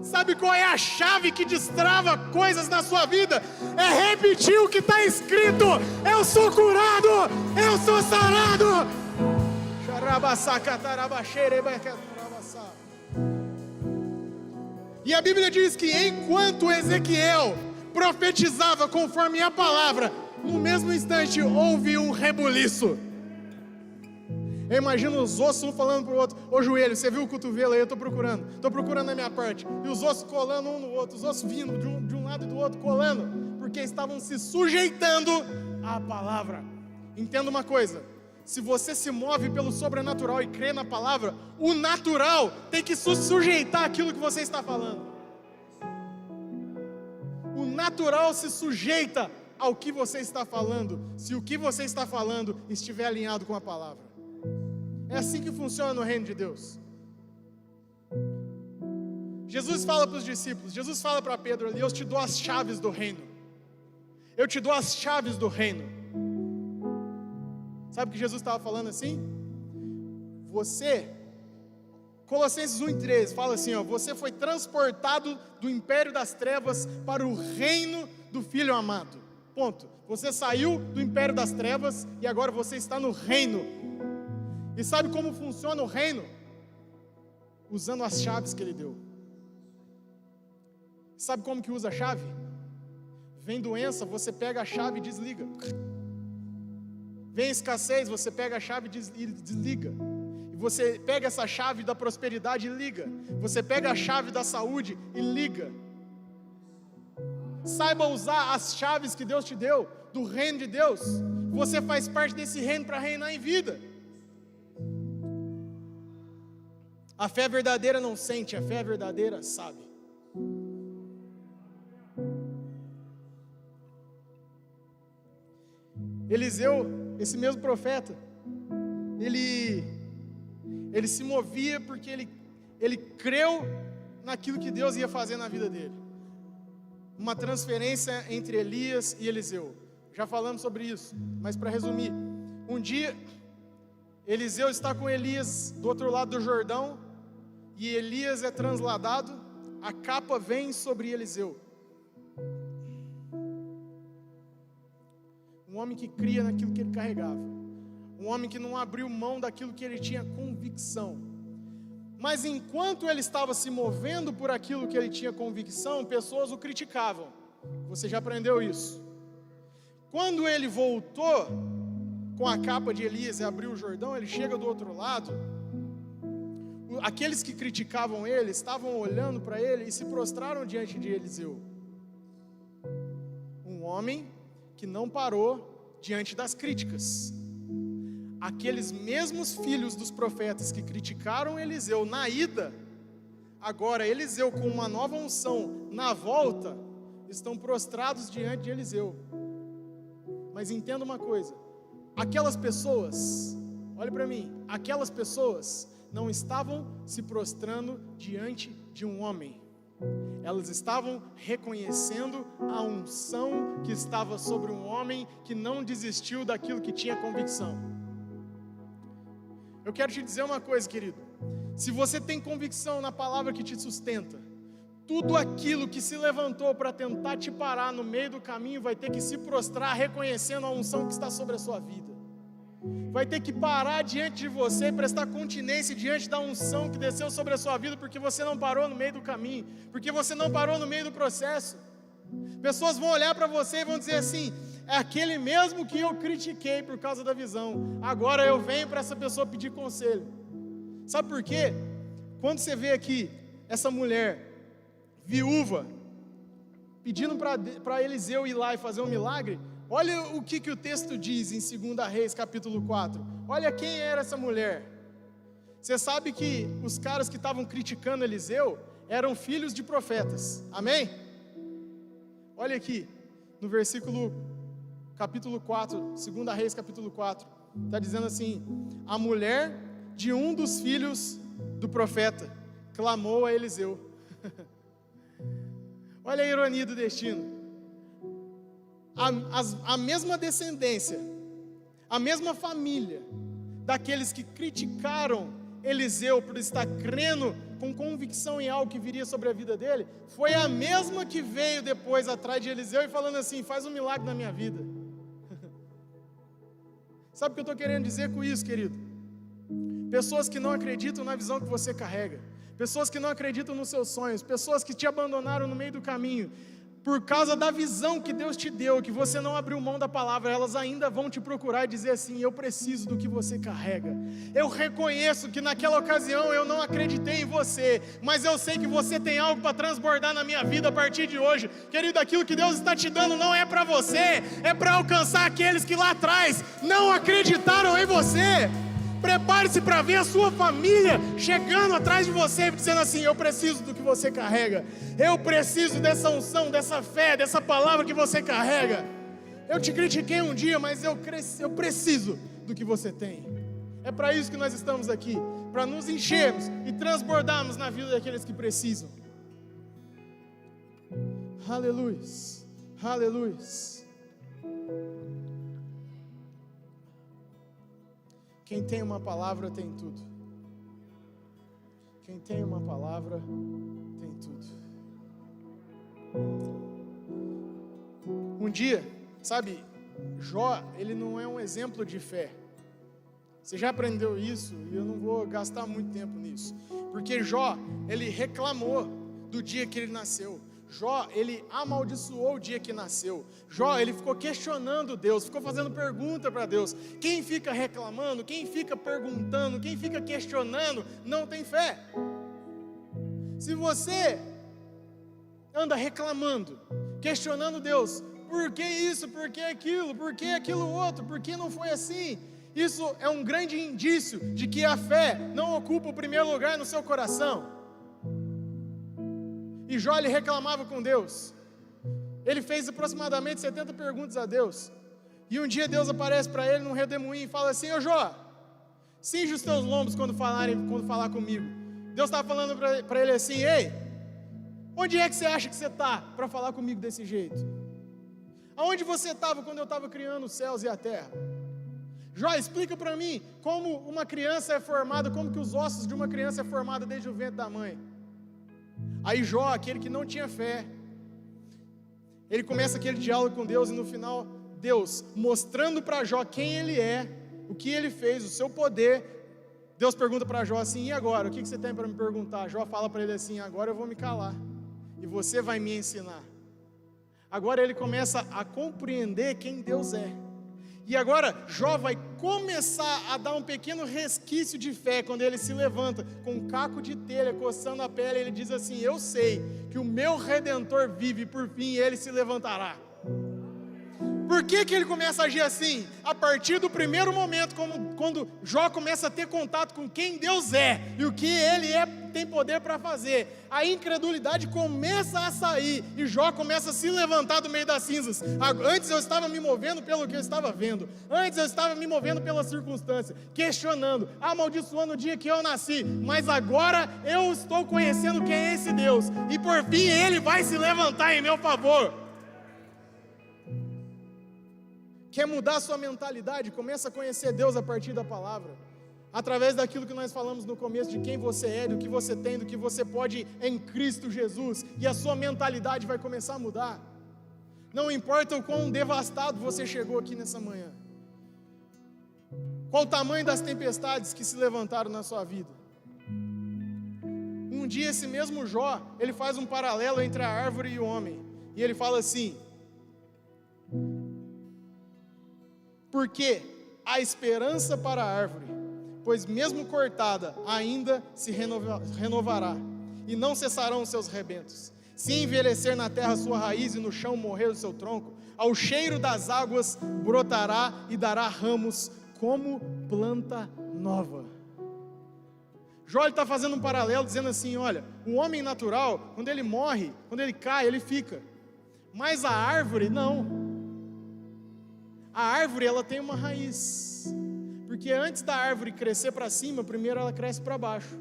Sabe qual é a chave que destrava coisas na sua vida? É repetir o que está escrito. Eu sou curado, eu sou sarado. E a Bíblia diz que enquanto Ezequiel profetizava conforme a palavra, no mesmo instante houve um rebuliço. Eu imagino os ossos um falando para o outro: ô joelho, você viu o cotovelo aí? Eu estou procurando a minha parte. E os ossos colando um no outro, os ossos vindo de um lado e do outro, colando, porque estavam se sujeitando à palavra. Entenda uma coisa: se você se move pelo sobrenatural e crê na palavra, o natural tem que se sujeitar àquilo que você está falando. O natural se sujeita ao que você está falando, se o que você está falando estiver alinhado com a palavra. É assim que funciona no reino de Deus. Jesus fala para os discípulos, Jesus fala para Pedro ali: eu te dou as chaves do reino. Eu te dou as chaves do reino. Sabe o que Jesus estava falando assim? Você, Colossenses 1:13 fala assim, ó: você foi transportado do império das trevas para o reino do Filho amado. Ponto. Você saiu do império das trevas e agora você está no reino. E sabe como funciona o reino? Usando as chaves que Ele deu. Sabe como que usa a chave? Vem doença, você pega a chave e desliga. Vem escassez, você pega a chave e desliga. E você pega essa chave da prosperidade e liga. Você pega a chave da saúde e liga. Saiba usar as chaves que Deus te deu, do reino de Deus. Você faz parte desse reino para reinar em vida. A fé verdadeira não sente, a fé verdadeira sabe. Eliseu, esse mesmo profeta, ele se movia porque ele creu naquilo que Deus ia fazer na vida dele. Uma transferência entre Elias e Eliseu. Já falamos sobre isso, mas para resumir, um dia Eliseu está com Elias do outro lado do Jordão, e Elias é transladado, a capa vem sobre Eliseu. Um homem que cria naquilo que ele carregava, um homem que não abriu mão daquilo que ele tinha convicção. Mas enquanto ele estava se movendo por aquilo que ele tinha convicção, pessoas o criticavam. Você já aprendeu isso? Quando ele voltou com a capa de Elias e abriu o Jordão, ele chega do outro lado. Aqueles que criticavam ele estavam olhando para ele e se prostraram diante de Eliseu. Um homem que não parou diante das críticas. Aqueles mesmos filhos dos profetas que criticaram Eliseu na ida, agora Eliseu com uma nova unção na volta, estão prostrados diante de Eliseu. Mas entenda uma coisa: aquelas pessoas, olhe para mim, aquelas pessoas não estavam se prostrando diante de um homem. Elas estavam reconhecendo a unção que estava sobre um homem que não desistiu daquilo que tinha convicção. Eu quero te dizer uma coisa, querido: se você tem convicção na palavra que te sustenta, tudo aquilo que se levantou para tentar te parar no meio do caminho vai ter que se prostrar reconhecendo a unção que está sobre a sua vida. Vai ter que parar diante de você e prestar continência diante da unção que desceu sobre a sua vida, porque você não parou no meio do caminho, porque você não parou no meio do processo. Pessoas vão olhar para você e vão dizer assim: é aquele mesmo que eu critiquei por causa da visão, agora eu venho para essa pessoa pedir conselho. Sabe por quê? Quando você vê aqui essa mulher viúva pedindo para Eliseu ir lá e fazer um milagre, olha o que o texto diz em 2 Reis capítulo 4. Olha quem era essa mulher. Você sabe que os caras que estavam criticando Eliseu eram filhos de profetas, amém? Olha aqui, no versículo capítulo 4, 2 Reis capítulo 4, está dizendo assim: a mulher de um dos filhos do profeta clamou a Eliseu. Olha a ironia do destino. A mesma descendência, a mesma família daqueles que criticaram Eliseu por estar crendo com convicção em algo que viria sobre a vida dele, foi a mesma que veio depois atrás de Eliseu e falando assim: faz um milagre na minha vida. Sabe o que eu estou querendo dizer com isso, querido? Pessoas que não acreditam na visão que você carrega, pessoas que não acreditam nos seus sonhos, pessoas que te abandonaram no meio do caminho, por causa da visão que Deus te deu, que você não abriu mão da palavra, elas ainda vão te procurar e dizer assim: eu preciso do que você carrega. Eu reconheço que naquela ocasião eu não acreditei em você, mas eu sei que você tem algo para transbordar na minha vida a partir de hoje. Querido, aquilo que Deus está te dando não é para você, é para alcançar aqueles que lá atrás não acreditaram em você. Prepare-se para ver a sua família chegando atrás de você, dizendo assim: eu preciso do que você carrega, eu preciso dessa unção, dessa fé, dessa palavra que você carrega. Eu te critiquei um dia, mas eu preciso do que você tem. É para isso que nós estamos aqui, para nos enchermos e transbordarmos na vida daqueles que precisam. Aleluia. Aleluia. Quem tem uma palavra tem tudo. Quem tem uma palavra tem tudo. Um dia, sabe, Jó, ele não é um exemplo de fé. Você já aprendeu isso e eu não vou gastar muito tempo nisso. Porque Jó, ele reclamou do dia que ele nasceu. Jó, ele amaldiçoou o dia que nasceu. Jó, ele ficou questionando Deus, ficou fazendo pergunta para Deus. Quem fica reclamando, quem fica perguntando, quem fica questionando, não tem fé. Se você anda reclamando, questionando Deus, por que isso, por que aquilo outro, por que não foi assim? Isso é um grande indício de que a fé não ocupa o primeiro lugar no seu coração. E Jó, ele reclamava com Deus. Ele fez aproximadamente 70 perguntas a Deus. E um dia Deus aparece para ele num redemoinho e fala assim: ô Jó, cinge os teus lombos quando falar comigo. Deus estava falando para ele assim: ei, onde é que você acha que você está para falar comigo desse jeito? Aonde você estava quando eu estava criando os céus e a terra? Jó, explica para mim como uma criança é formada, como que os ossos de uma criança é formada desde o ventre da mãe. Aí Jó, aquele que não tinha fé, ele começa aquele diálogo com Deus e no final, Deus mostrando para Jó quem ele é, o que ele fez, o seu poder. Deus pergunta para Jó assim: e agora? O que você tem para me perguntar? Jó fala para ele assim: agora eu vou me calar e você vai me ensinar. Agora ele começa a compreender quem Deus é. E agora Jó vai começar a dar um pequeno resquício de fé quando ele se levanta com um caco de telha coçando a pele. Ele diz assim: eu sei que o meu Redentor vive e por fim ele se levantará. Por que ele começa a agir assim? A partir do primeiro momento, quando Jó começa a ter contato com quem Deus é e o que ele tem poder para fazer, a incredulidade começa a sair e Jó começa a se levantar do meio das cinzas. Antes eu estava me movendo pelo que eu estava vendo, antes eu estava me movendo pelas circunstâncias, questionando, amaldiçoando o dia que eu nasci, mas agora eu estou conhecendo quem é esse Deus e por fim ele vai se levantar em meu favor. Quer mudar a sua mentalidade? Começa a conhecer Deus a partir da palavra. Através daquilo que nós falamos no começo, de quem você é, do que você tem, do que você pode em Cristo Jesus. E a sua mentalidade vai começar a mudar. Não importa o quão devastado você chegou aqui nessa manhã. Qual o tamanho das tempestades que se levantaram na sua vida. Um dia esse mesmo Jó, ele faz um paralelo entre a árvore e o homem. E ele fala assim: porque há esperança para a árvore, pois mesmo cortada, ainda se renovará, e não cessarão os seus rebentos. Se envelhecer na terra sua raiz e no chão morrer o seu tronco, ao cheiro das águas brotará e dará ramos como planta nova. Jó está fazendo um paralelo, dizendo assim: olha, o homem natural, quando ele morre, quando ele cai, ele fica, mas a árvore não. A árvore, ela tem uma raiz, porque antes da árvore crescer para cima, primeiro ela cresce para baixo.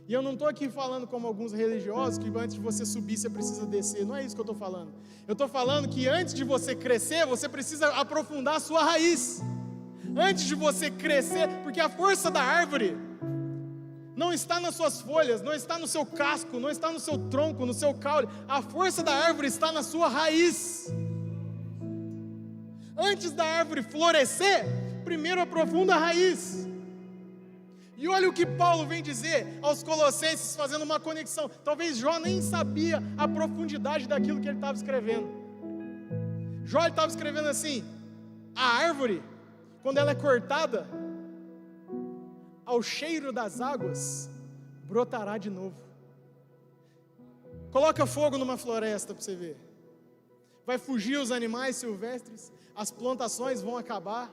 E eu não estou aqui falando como alguns religiosos, que antes de você subir você precisa descer, não é isso que eu estou falando. Eu estou falando que antes de você crescer, você precisa aprofundar a sua raiz. Antes de você crescer, porque a força da árvore não está nas suas folhas, não está no seu casco, não está no seu tronco, no seu caule. A força da árvore está na sua raiz. Antes da árvore florescer, primeiro aprofunda a raiz. E olha o que Paulo vem dizer aos Colossenses, fazendo uma conexão. Talvez Jó nem sabia a profundidade daquilo que ele estava escrevendo. Jó estava escrevendo assim: a árvore, quando ela é cortada, ao cheiro das águas, brotará de novo. Coloca fogo numa floresta para você ver. Vai fugir os animais silvestres, as plantações vão acabar,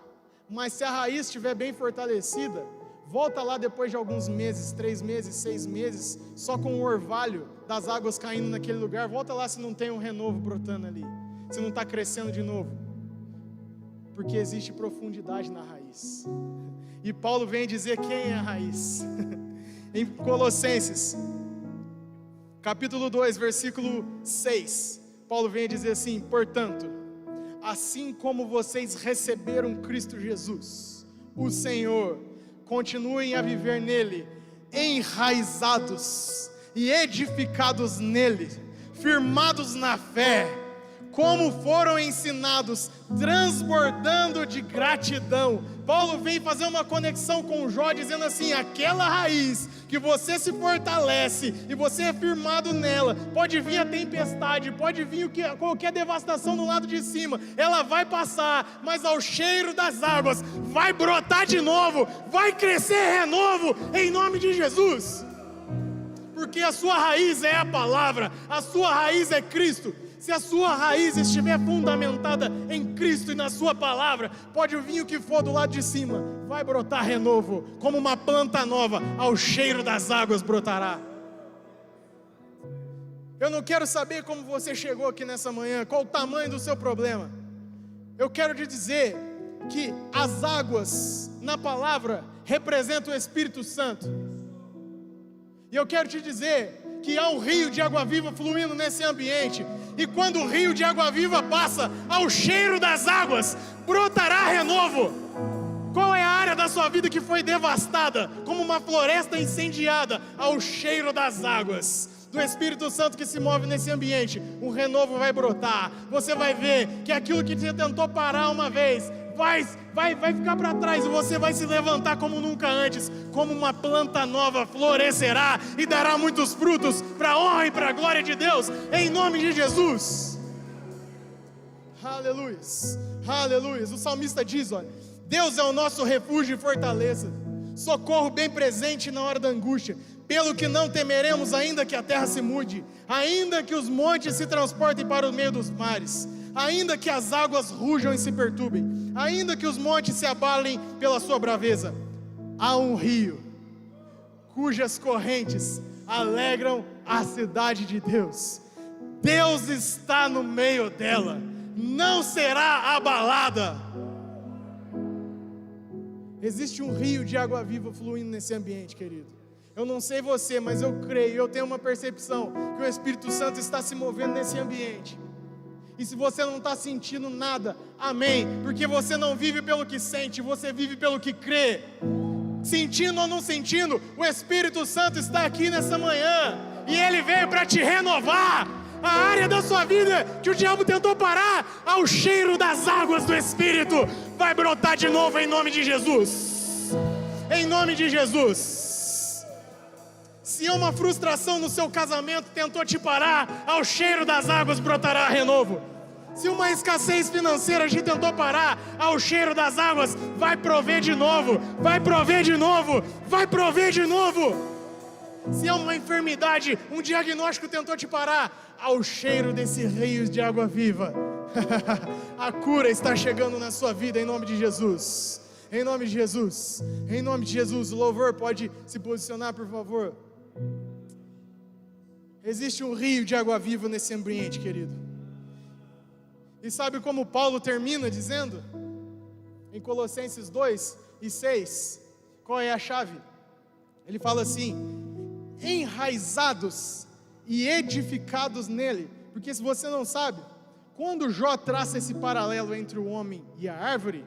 mas se a raiz estiver bem fortalecida, volta lá depois de alguns meses, 3 meses, 6 meses, só com o orvalho das águas caindo naquele lugar, volta lá se não tem um renovo brotando ali, se não está crescendo de novo, porque existe profundidade na raiz. E Paulo vem dizer quem é a raiz. Em Colossenses, capítulo 2, versículo 6, Paulo vem a dizer assim: portanto, assim como vocês receberam Cristo Jesus, o Senhor, continuem a viver nele, enraizados e edificados nele, firmados na fé, como foram ensinados, transbordando de gratidão. Paulo vem fazer uma conexão com Jó, dizendo assim: aquela raiz que você se fortalece e você é firmado nela, pode vir a tempestade, pode vir qualquer devastação no lado de cima, ela vai passar, mas ao cheiro das águas vai brotar de novo, vai crescer renovo, em nome de Jesus, porque a sua raiz é a palavra, a sua raiz é Cristo. Se a sua raiz estiver fundamentada em Cristo e na sua palavra, pode vir o que for do lado de cima, vai brotar renovo, como uma planta nova, ao cheiro das águas brotará. Eu não quero saber como você chegou aqui nessa manhã, qual o tamanho do seu problema. Eu quero te dizer que as águas na palavra representam o Espírito Santo. E eu quero te dizer que há um rio de água viva fluindo nesse ambiente, e quando o rio de água viva passa, ao cheiro das águas brotará renovo. Qual é a área da sua vida que foi devastada, como uma floresta incendiada? Ao cheiro das águas do Espírito Santo que se move nesse ambiente, um renovo vai brotar. Você vai ver que aquilo que você tentou parar uma vez vai ficar para trás, e você vai se levantar como nunca antes, como uma planta nova, florescerá e dará muitos frutos para a honra e para a glória de Deus, em nome de Jesus. Aleluia, aleluia. O salmista diz: olha, Deus é o nosso refúgio e fortaleza, socorro bem presente na hora da angústia, pelo que não temeremos, ainda que a terra se mude, ainda que os montes se transportem para o meio dos mares, ainda que as águas rujam e se perturbem, ainda que os montes se abalem pela sua braveza, há um rio cujas correntes alegram a cidade de Deus. Deus está no meio dela, não será abalada. Existe um rio de água viva fluindo nesse ambiente, querido. Eu não sei você, mas eu creio, eu tenho uma percepção que o Espírito Santo está se movendo nesse ambiente. E se você não está sentindo nada, amém, porque você não vive pelo que sente, você vive pelo que crê. Sentindo ou não sentindo, o Espírito Santo está aqui nessa manhã, e Ele veio para te renovar. A área da sua vida que o diabo tentou parar, ao cheiro das águas do Espírito, vai brotar de novo em nome de Jesus. Em nome de Jesus. Se uma frustração no seu casamento tentou te parar, ao cheiro das águas brotará renovo. Se uma escassez financeira te tentou parar, ao cheiro das águas vai prover de novo, vai prover de novo, vai prover de novo. Se é uma enfermidade, um diagnóstico tentou te parar, ao cheiro desses rios de água viva, a cura está chegando na sua vida, em nome de Jesus. Em nome de Jesus, em nome de Jesus. O louvor pode se posicionar, por favor. Existe um rio de água viva nesse ambiente, querido. E sabe como Paulo termina dizendo? Em Colossenses 2:6, qual é a chave? Ele fala assim: enraizados e edificados nele. Porque se você não sabe, quando Jó traça esse paralelo entre o homem e a árvore,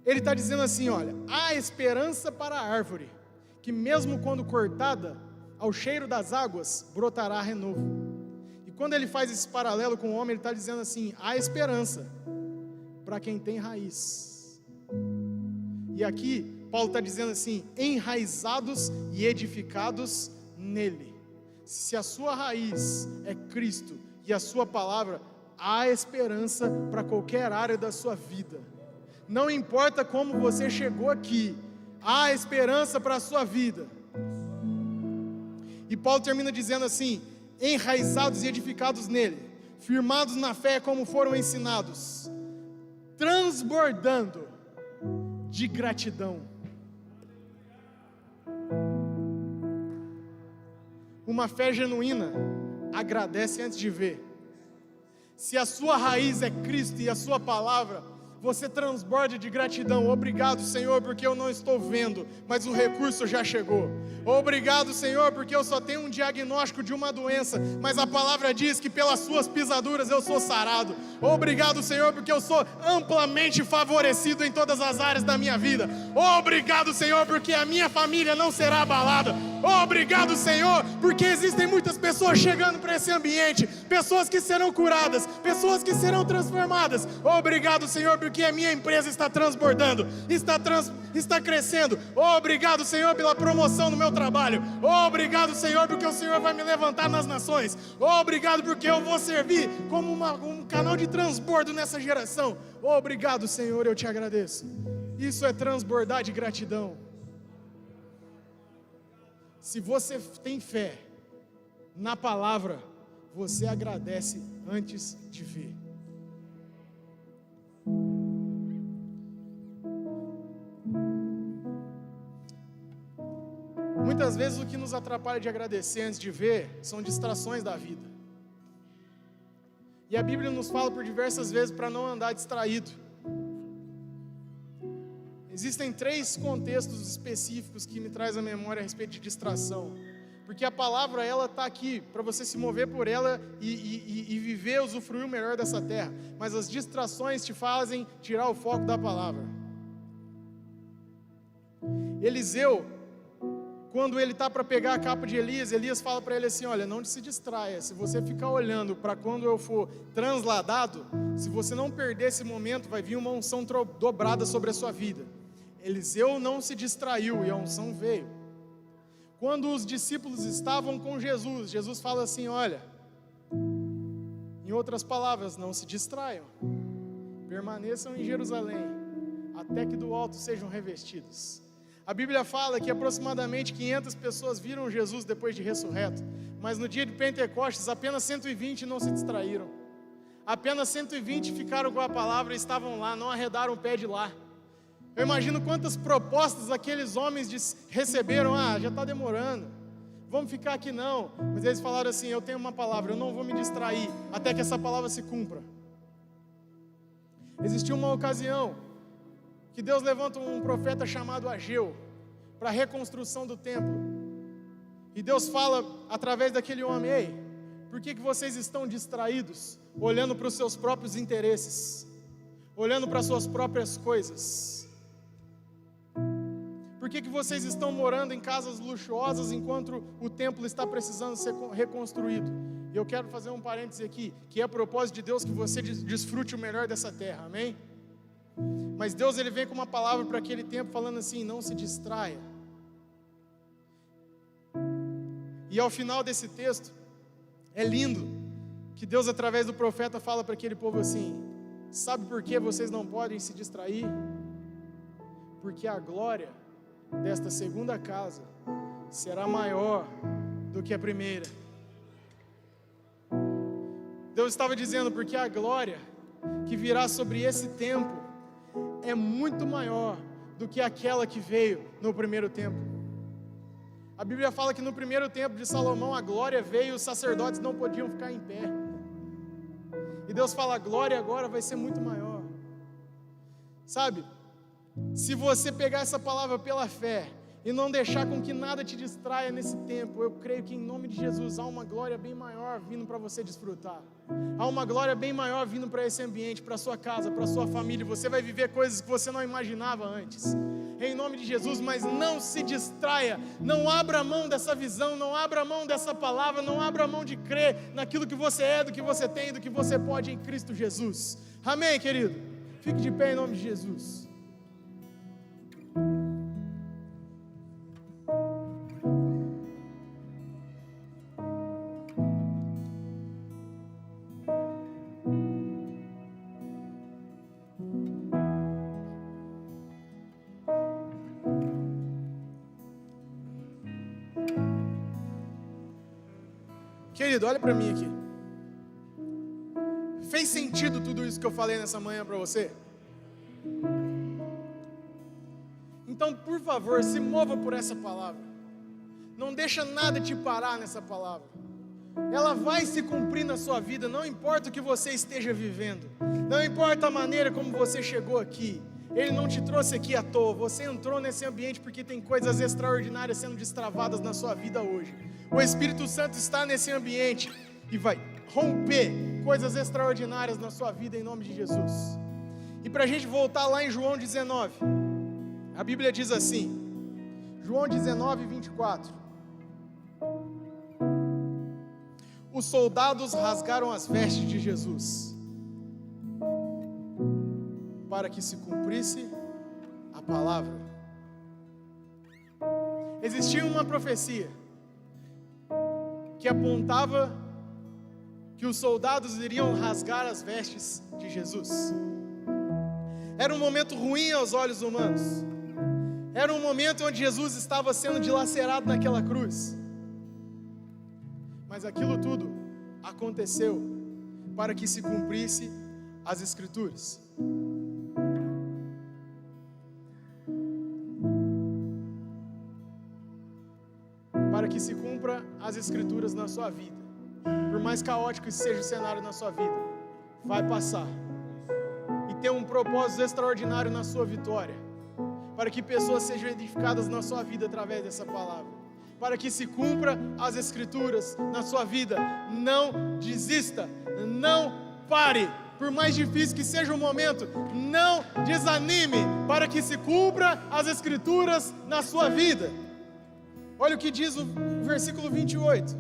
ele está dizendo assim: olha, há esperança para a árvore, que mesmo quando cortada, ao cheiro das águas brotará renovo. E quando ele faz esse paralelo com o homem, ele está dizendo assim: há esperança para quem tem raiz. E aqui Paulo está dizendo assim: enraizados e edificados nele. Se a sua raiz é Cristo e a sua palavra, há esperança para qualquer área da sua vida. Não importa como você chegou aqui, há esperança para a sua vida. E Paulo termina dizendo assim: enraizados e edificados nele, firmados na fé como foram ensinados, transbordando de gratidão. Uma fé genuína agradece antes de ver. Se a sua raiz é Cristo e a sua palavra, você transborde de gratidão. Obrigado, Senhor, porque eu não estou vendo, mas o recurso já chegou. Obrigado, Senhor, porque eu só tenho um diagnóstico de uma doença, mas a palavra diz que pelas suas pisaduras eu sou sarado. Obrigado, Senhor, porque eu sou amplamente favorecido em todas as áreas da minha vida. Obrigado, Senhor, porque a minha família não será abalada. Obrigado, Senhor, porque existem muitas pessoas chegando para esse ambiente, pessoas que serão curadas, pessoas que serão transformadas. Obrigado, Senhor, porque a minha empresa está transbordando, está crescendo. Obrigado, Senhor, pela promoção no meu trabalho. Obrigado, Senhor, porque o Senhor vai me levantar nas nações. Obrigado, porque eu vou servir como um canal de transbordo nessa geração. Obrigado, Senhor, eu te agradeço. Isso é transbordar de gratidão. Se você tem fé na palavra, você agradece antes de ver. Muitas vezes o que nos atrapalha de agradecer antes de ver são distrações da vida. E a Bíblia nos fala por diversas vezes para não andar distraído. Existem 3 contextos específicos que me traz à memória a respeito de distração. Porque a palavra, ela está aqui para você se mover por ela e viver, usufruir o melhor dessa terra. Mas as distrações te fazem tirar o foco da palavra. Eliseu, quando ele está para pegar a capa de Elias, Elias fala para ele assim: olha, não se distraia, se você ficar olhando para quando eu for transladado, se você não perder esse momento, vai vir uma unção dobrada sobre a sua vida. Eliseu não se distraiu e a unção veio. Quando os discípulos estavam com Jesus, Jesus fala assim: olha, em outras palavras, não se distraiam, permaneçam em Jerusalém, até que do alto sejam revestidos. A Bíblia fala que aproximadamente 500 pessoas viram Jesus depois de ressurreto, mas no dia de Pentecostes apenas 120 não se distraíram. Apenas 120 ficaram com a palavra e estavam lá, não arredaram o pé de lá. Eu imagino quantas propostas aqueles homens receberam. Já está demorando, vamos ficar aqui não. Mas eles falaram assim: eu tenho uma palavra, eu não vou me distrair até que essa palavra se cumpra. Existiu uma ocasião que Deus levanta um profeta chamado Ageu para a reconstrução do templo. E Deus fala através daquele homem: ei, por que vocês estão distraídos, olhando para os seus próprios interesses, olhando para as suas próprias coisas? Por que vocês estão morando em casas luxuosas enquanto o templo está precisando ser reconstruído? E eu quero fazer um parêntese aqui, que é a propósito de Deus que você desfrute o melhor dessa terra, amém? Mas Deus, ele vem com uma palavra para aquele tempo falando assim: não se distraia. E ao final desse texto, é lindo que Deus, através do profeta, fala para aquele povo assim: sabe por que vocês não podem se distrair? Porque a glória desta segunda casa será maior do que a primeira. Deus estava dizendo: porque a glória que virá sobre esse templo é muito maior do que aquela que veio no primeiro templo. A Bíblia fala que no primeiro templo de Salomão a glória veio e os sacerdotes não podiam ficar em pé. E Deus fala: a glória agora vai ser muito maior. Sabe, se você pegar essa palavra pela fé e não deixar com que nada te distraia nesse tempo, eu creio que em nome de Jesus há uma glória bem maior vindo para você desfrutar. Há uma glória bem maior vindo para esse ambiente, para a sua casa, para a sua família. Você vai viver coisas que você não imaginava antes, em nome de Jesus. Mas não se distraia, não abra mão dessa visão, não abra mão dessa palavra, não abra mão de crer naquilo que você é, do que você tem, do que você pode em Cristo Jesus. Amém, querido? Fique de pé em nome de Jesus. Querido, olha para mim aqui. Fez sentido tudo isso que eu falei nessa manhã para você? Então, por favor, se mova por essa palavra. Não deixa nada te parar nessa palavra. ela vai se cumprir na sua vida, não importa o que você esteja vivendo, não importa a maneira como você chegou aqui. Ele não te trouxe aqui à toa, você entrou nesse ambiente porque tem coisas extraordinárias sendo destravadas na sua vida hoje. O Espírito Santo está nesse ambiente e vai romper coisas extraordinárias na sua vida em nome de Jesus. E para a gente voltar lá em João 19, a Bíblia diz assim, João 19, 24: os soldados rasgaram as vestes de Jesus, para que se cumprisse a palavra. Existia uma profecia que apontava que os soldados iriam rasgar as vestes de Jesus. Era um momento ruim aos olhos humanos. Era um momento onde Jesus estava sendo dilacerado naquela cruz. Mas aquilo tudo aconteceu para que se cumprisse as Escrituras. Para que se cumpra as Escrituras na sua vida. Por mais caótico que seja o cenário na sua vida, vai passar. E ter um propósito extraordinário na sua vitória. Para que pessoas sejam edificadas na sua vida através dessa palavra. Para que se cumpra as Escrituras na sua vida. Não desista, não pare. Por mais difícil que seja o momento, não desanime. Para que se cumpra as Escrituras na sua vida. Olha o que diz o versículo 28.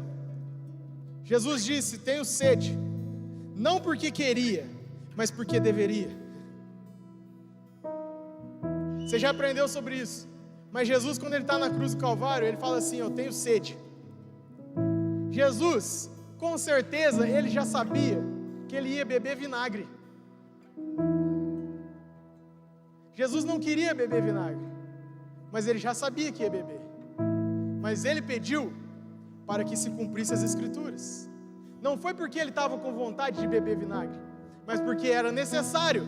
Jesus disse: tenho sede, não porque queria, mas porque deveria. Você já aprendeu sobre isso. Mas Jesus, quando ele está na cruz do Calvário, ele fala assim: eu tenho sede. Jesus, com certeza, ele já sabia que ele ia beber vinagre. Jesus não queria beber vinagre, mas ele já sabia que ia beber. Mas ele pediu para que se cumprisse as Escrituras. Não foi porque ele estava com vontade de beber vinagre, mas porque era necessário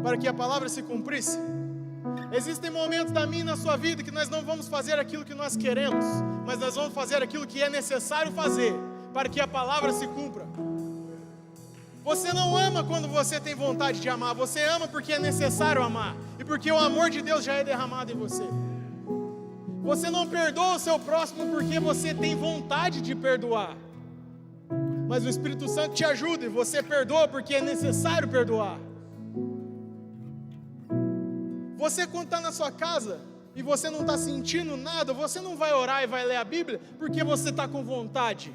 para que a palavra se cumprisse. Existem momentos da minha e na sua vida que nós não vamos fazer aquilo que nós queremos, mas nós vamos fazer aquilo que é necessário fazer para que a palavra se cumpra. Você não ama quando você tem vontade de amar, você ama porque é necessário amar e porque o amor de Deus já é derramado em você. Você não perdoa o seu próximo porque você tem vontade de perdoar, mas o Espírito Santo te ajuda e você perdoa porque é necessário perdoar. Você, quando está na sua casa e você não está sentindo nada, você não vai orar e vai ler a Bíblia porque você está com vontade.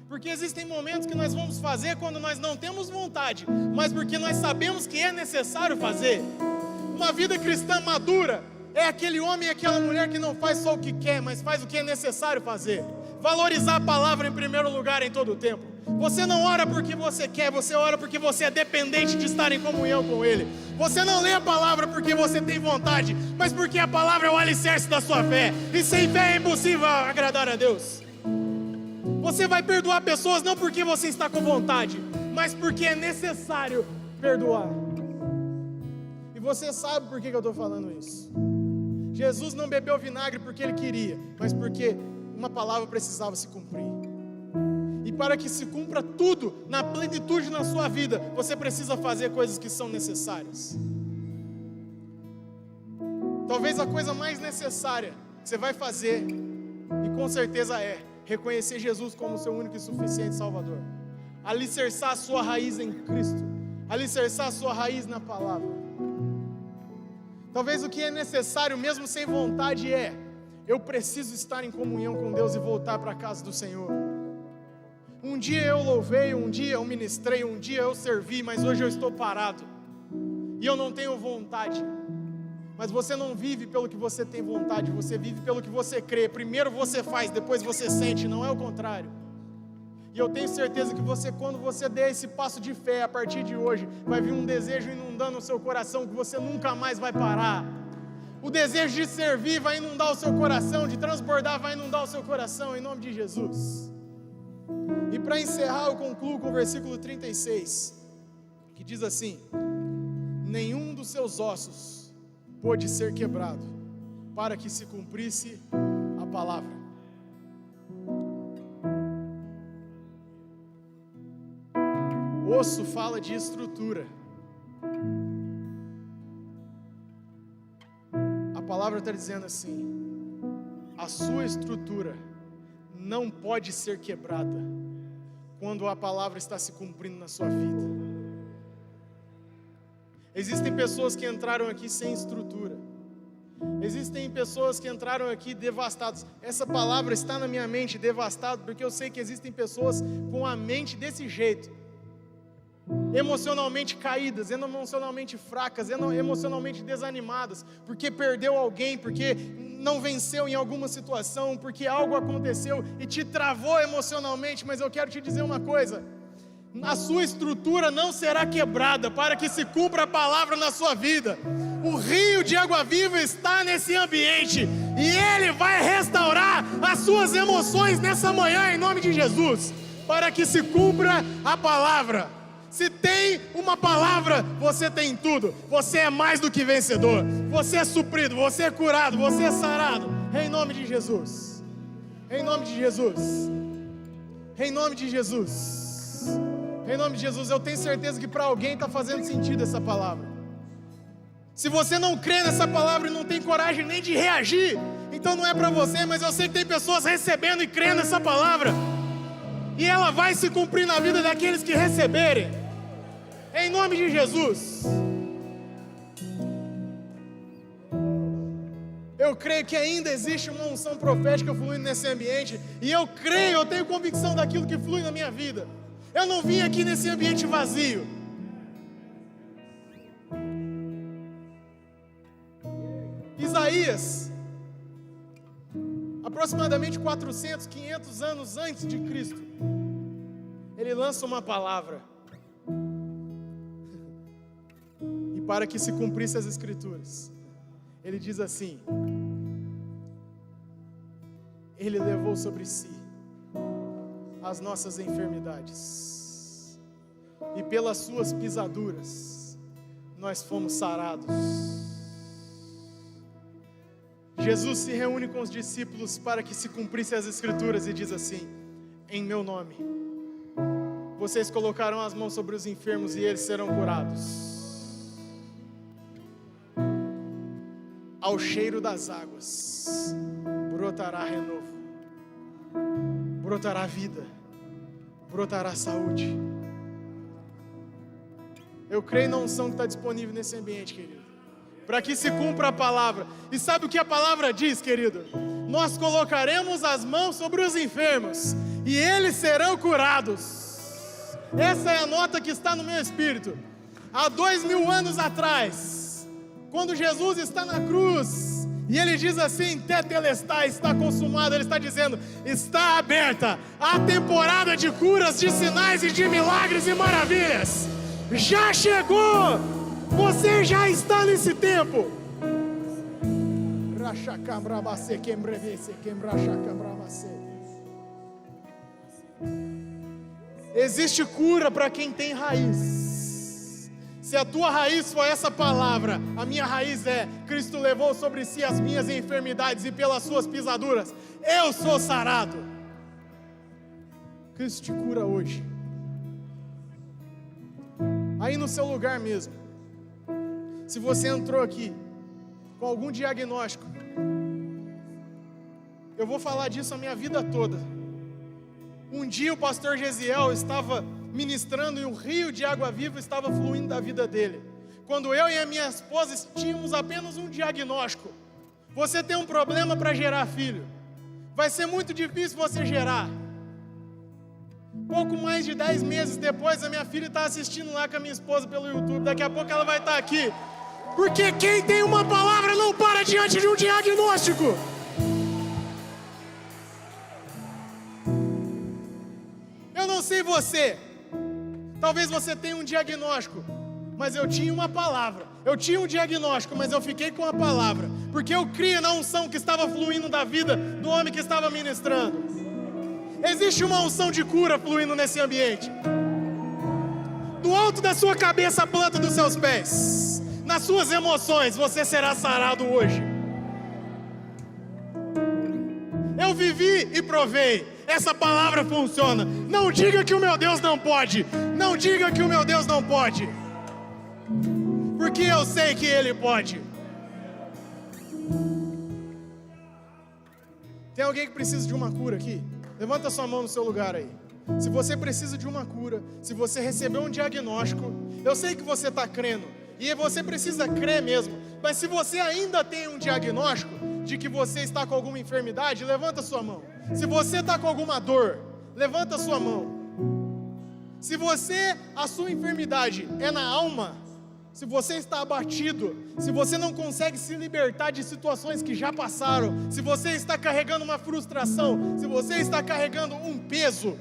Porque existem momentos que nós vamos fazer quando nós não temos vontade, mas porque nós sabemos que é necessário fazer. Uma vida cristã madura é aquele homem e aquela mulher que não faz só o que quer, mas faz o que é necessário fazer. Valorizar a palavra em primeiro lugar em todo o tempo. Você não ora porque você quer, você ora porque você é dependente de estar em comunhão com Ele. Você não lê a palavra porque você tem vontade, mas porque a palavra é o alicerce da sua fé. E sem fé é impossível agradar a Deus. Você vai perdoar pessoas não porque você está com vontade, mas porque é necessário perdoar. E você sabe por que eu estou falando isso. Jesus não bebeu vinagre porque ele queria, mas porque uma palavra precisava se cumprir. E para que se cumpra tudo na plenitude na sua vida, você precisa fazer coisas que são necessárias. Talvez a coisa mais necessária que você vai fazer, e com certeza é, reconhecer Jesus como seu único e suficiente Salvador. Alicerçar a sua raiz em Cristo. Alicerçar a sua raiz na palavra. Talvez o que é necessário, mesmo sem vontade, é: eu preciso estar em comunhão com Deus e voltar para a casa do Senhor. Um dia eu louvei, um dia eu ministrei, um dia eu servi, mas hoje eu estou parado. E eu não tenho vontade. Mas você não vive pelo que você tem vontade, você vive pelo que você crê. Primeiro você faz, depois você sente, não é o contrário. E eu tenho certeza que você, quando você der esse passo de fé, a partir de hoje, vai vir um desejo inundando o seu coração que você nunca mais vai parar. O desejo de servir vai inundar o seu coração, de transbordar vai inundar o seu coração, em nome de Jesus. E para encerrar, eu concluo com o versículo 36, que diz assim: nenhum dos seus ossos pôde ser quebrado, para que se cumprisse a palavra. Osso fala de estrutura. A palavra está dizendo assim: a sua estrutura não pode ser quebrada quando a palavra está se cumprindo na sua vida. Existem pessoas que entraram aqui sem estrutura. Existem pessoas que entraram aqui devastadas. Essa palavra está na minha mente, devastado, porque eu sei que existem pessoas com a mente desse jeito, emocionalmente caídas, emocionalmente fracas, emocionalmente desanimadas, porque perdeu alguém, porque não venceu em alguma situação, porque algo aconteceu e te travou emocionalmente. Mas eu quero te dizer uma coisa: a sua estrutura não será quebrada para que se cumpra a palavra na sua vida. O rio de água viva está nesse ambiente e Ele vai restaurar as suas emoções nessa manhã, em nome de Jesus, para que se cumpra a palavra. Se tem uma palavra, você tem tudo. Você é mais do que vencedor. Você é suprido, você é curado, você é sarado, em nome de Jesus. Em nome de Jesus. Em nome de Jesus. Em nome de Jesus. Eu tenho certeza que para alguém está fazendo sentido essa palavra. Se você não crê nessa palavra e não tem coragem nem de reagir, então não é para você. Mas eu sei que tem pessoas recebendo e crendo nessa palavra, e ela vai se cumprir na vida daqueles que receberem, em nome de Jesus. Eu creio que ainda existe uma unção profética fluindo nesse ambiente, e eu creio, eu tenho convicção daquilo que flui na minha vida. Eu não vim aqui nesse ambiente vazio. Isaías, aproximadamente 400, 500 anos antes de Cristo, ele lança uma palavra, e para que se cumprisse as Escrituras, ele diz assim: Ele levou sobre si as nossas enfermidades, e pelas suas pisaduras nós fomos sarados. Jesus se reúne com os discípulos para que se cumprissem as Escrituras e diz assim: em meu nome vocês colocarão as mãos sobre os enfermos e eles serão curados. Ao cheiro das águas brotará renovo, brotará vida, brotará saúde. Eu creio na unção que está disponível nesse ambiente, querido, para que se cumpra a palavra. E sabe o que a palavra diz, querido? Nós colocaremos as mãos sobre os enfermos e eles serão curados. Essa é a nota que está no meu espírito. Há 2000 anos atrás, quando Jesus está na cruz e ele diz assim: tetelestai, está consumado, ele está dizendo: está aberta a temporada de curas, de sinais e de milagres e maravilhas. Já chegou. Você já está nesse tempo. Existe cura para quem tem raiz. Se a tua raiz for essa palavra, a minha raiz é: Cristo levou sobre si as minhas enfermidades e pelas suas pisaduras eu sou sarado. Cristo te cura hoje. Aí no seu lugar mesmo, se você entrou aqui com algum diagnóstico, eu vou falar disso a minha vida toda. Um dia o pastor Gesiel estava ministrando e um rio de água viva estava fluindo da vida dele, quando eu e a minha esposa tínhamos apenas um diagnóstico: você tem um problema para gerar filho, vai ser muito difícil você gerar. Pouco mais de 10 meses depois, a minha filha está assistindo lá com a minha esposa pelo YouTube. Daqui a pouco ela vai estar aqui. Porque quem tem uma palavra não para diante de um diagnóstico. Eu não sei você, talvez você tenha um diagnóstico, mas eu tinha uma palavra. Eu tinha um diagnóstico, mas eu fiquei com a palavra, porque eu cria na unção que estava fluindo da vida do homem que estava ministrando. Existe uma unção de cura fluindo nesse ambiente. Do alto da sua cabeça à planta dos seus pés, nas suas emoções, você será sarado hoje. Eu vivi e provei. essa palavra funciona. Não diga que o meu Deus não pode. Não diga que o meu Deus não pode. Porque eu sei que Ele pode. Tem alguém que precisa de uma cura aqui? Levanta sua mão no seu lugar aí. Se você precisa de uma cura, se você recebeu um diagnóstico, eu sei que você está crendo, e você precisa crer mesmo, mas se você ainda tem um diagnóstico de que você está com alguma enfermidade, levanta sua mão. Se você está com alguma dor, levanta sua mão. Se a sua enfermidade é na alma, se você está abatido, se você não consegue se libertar de situações que já passaram, se você está carregando uma frustração, se você está carregando um peso,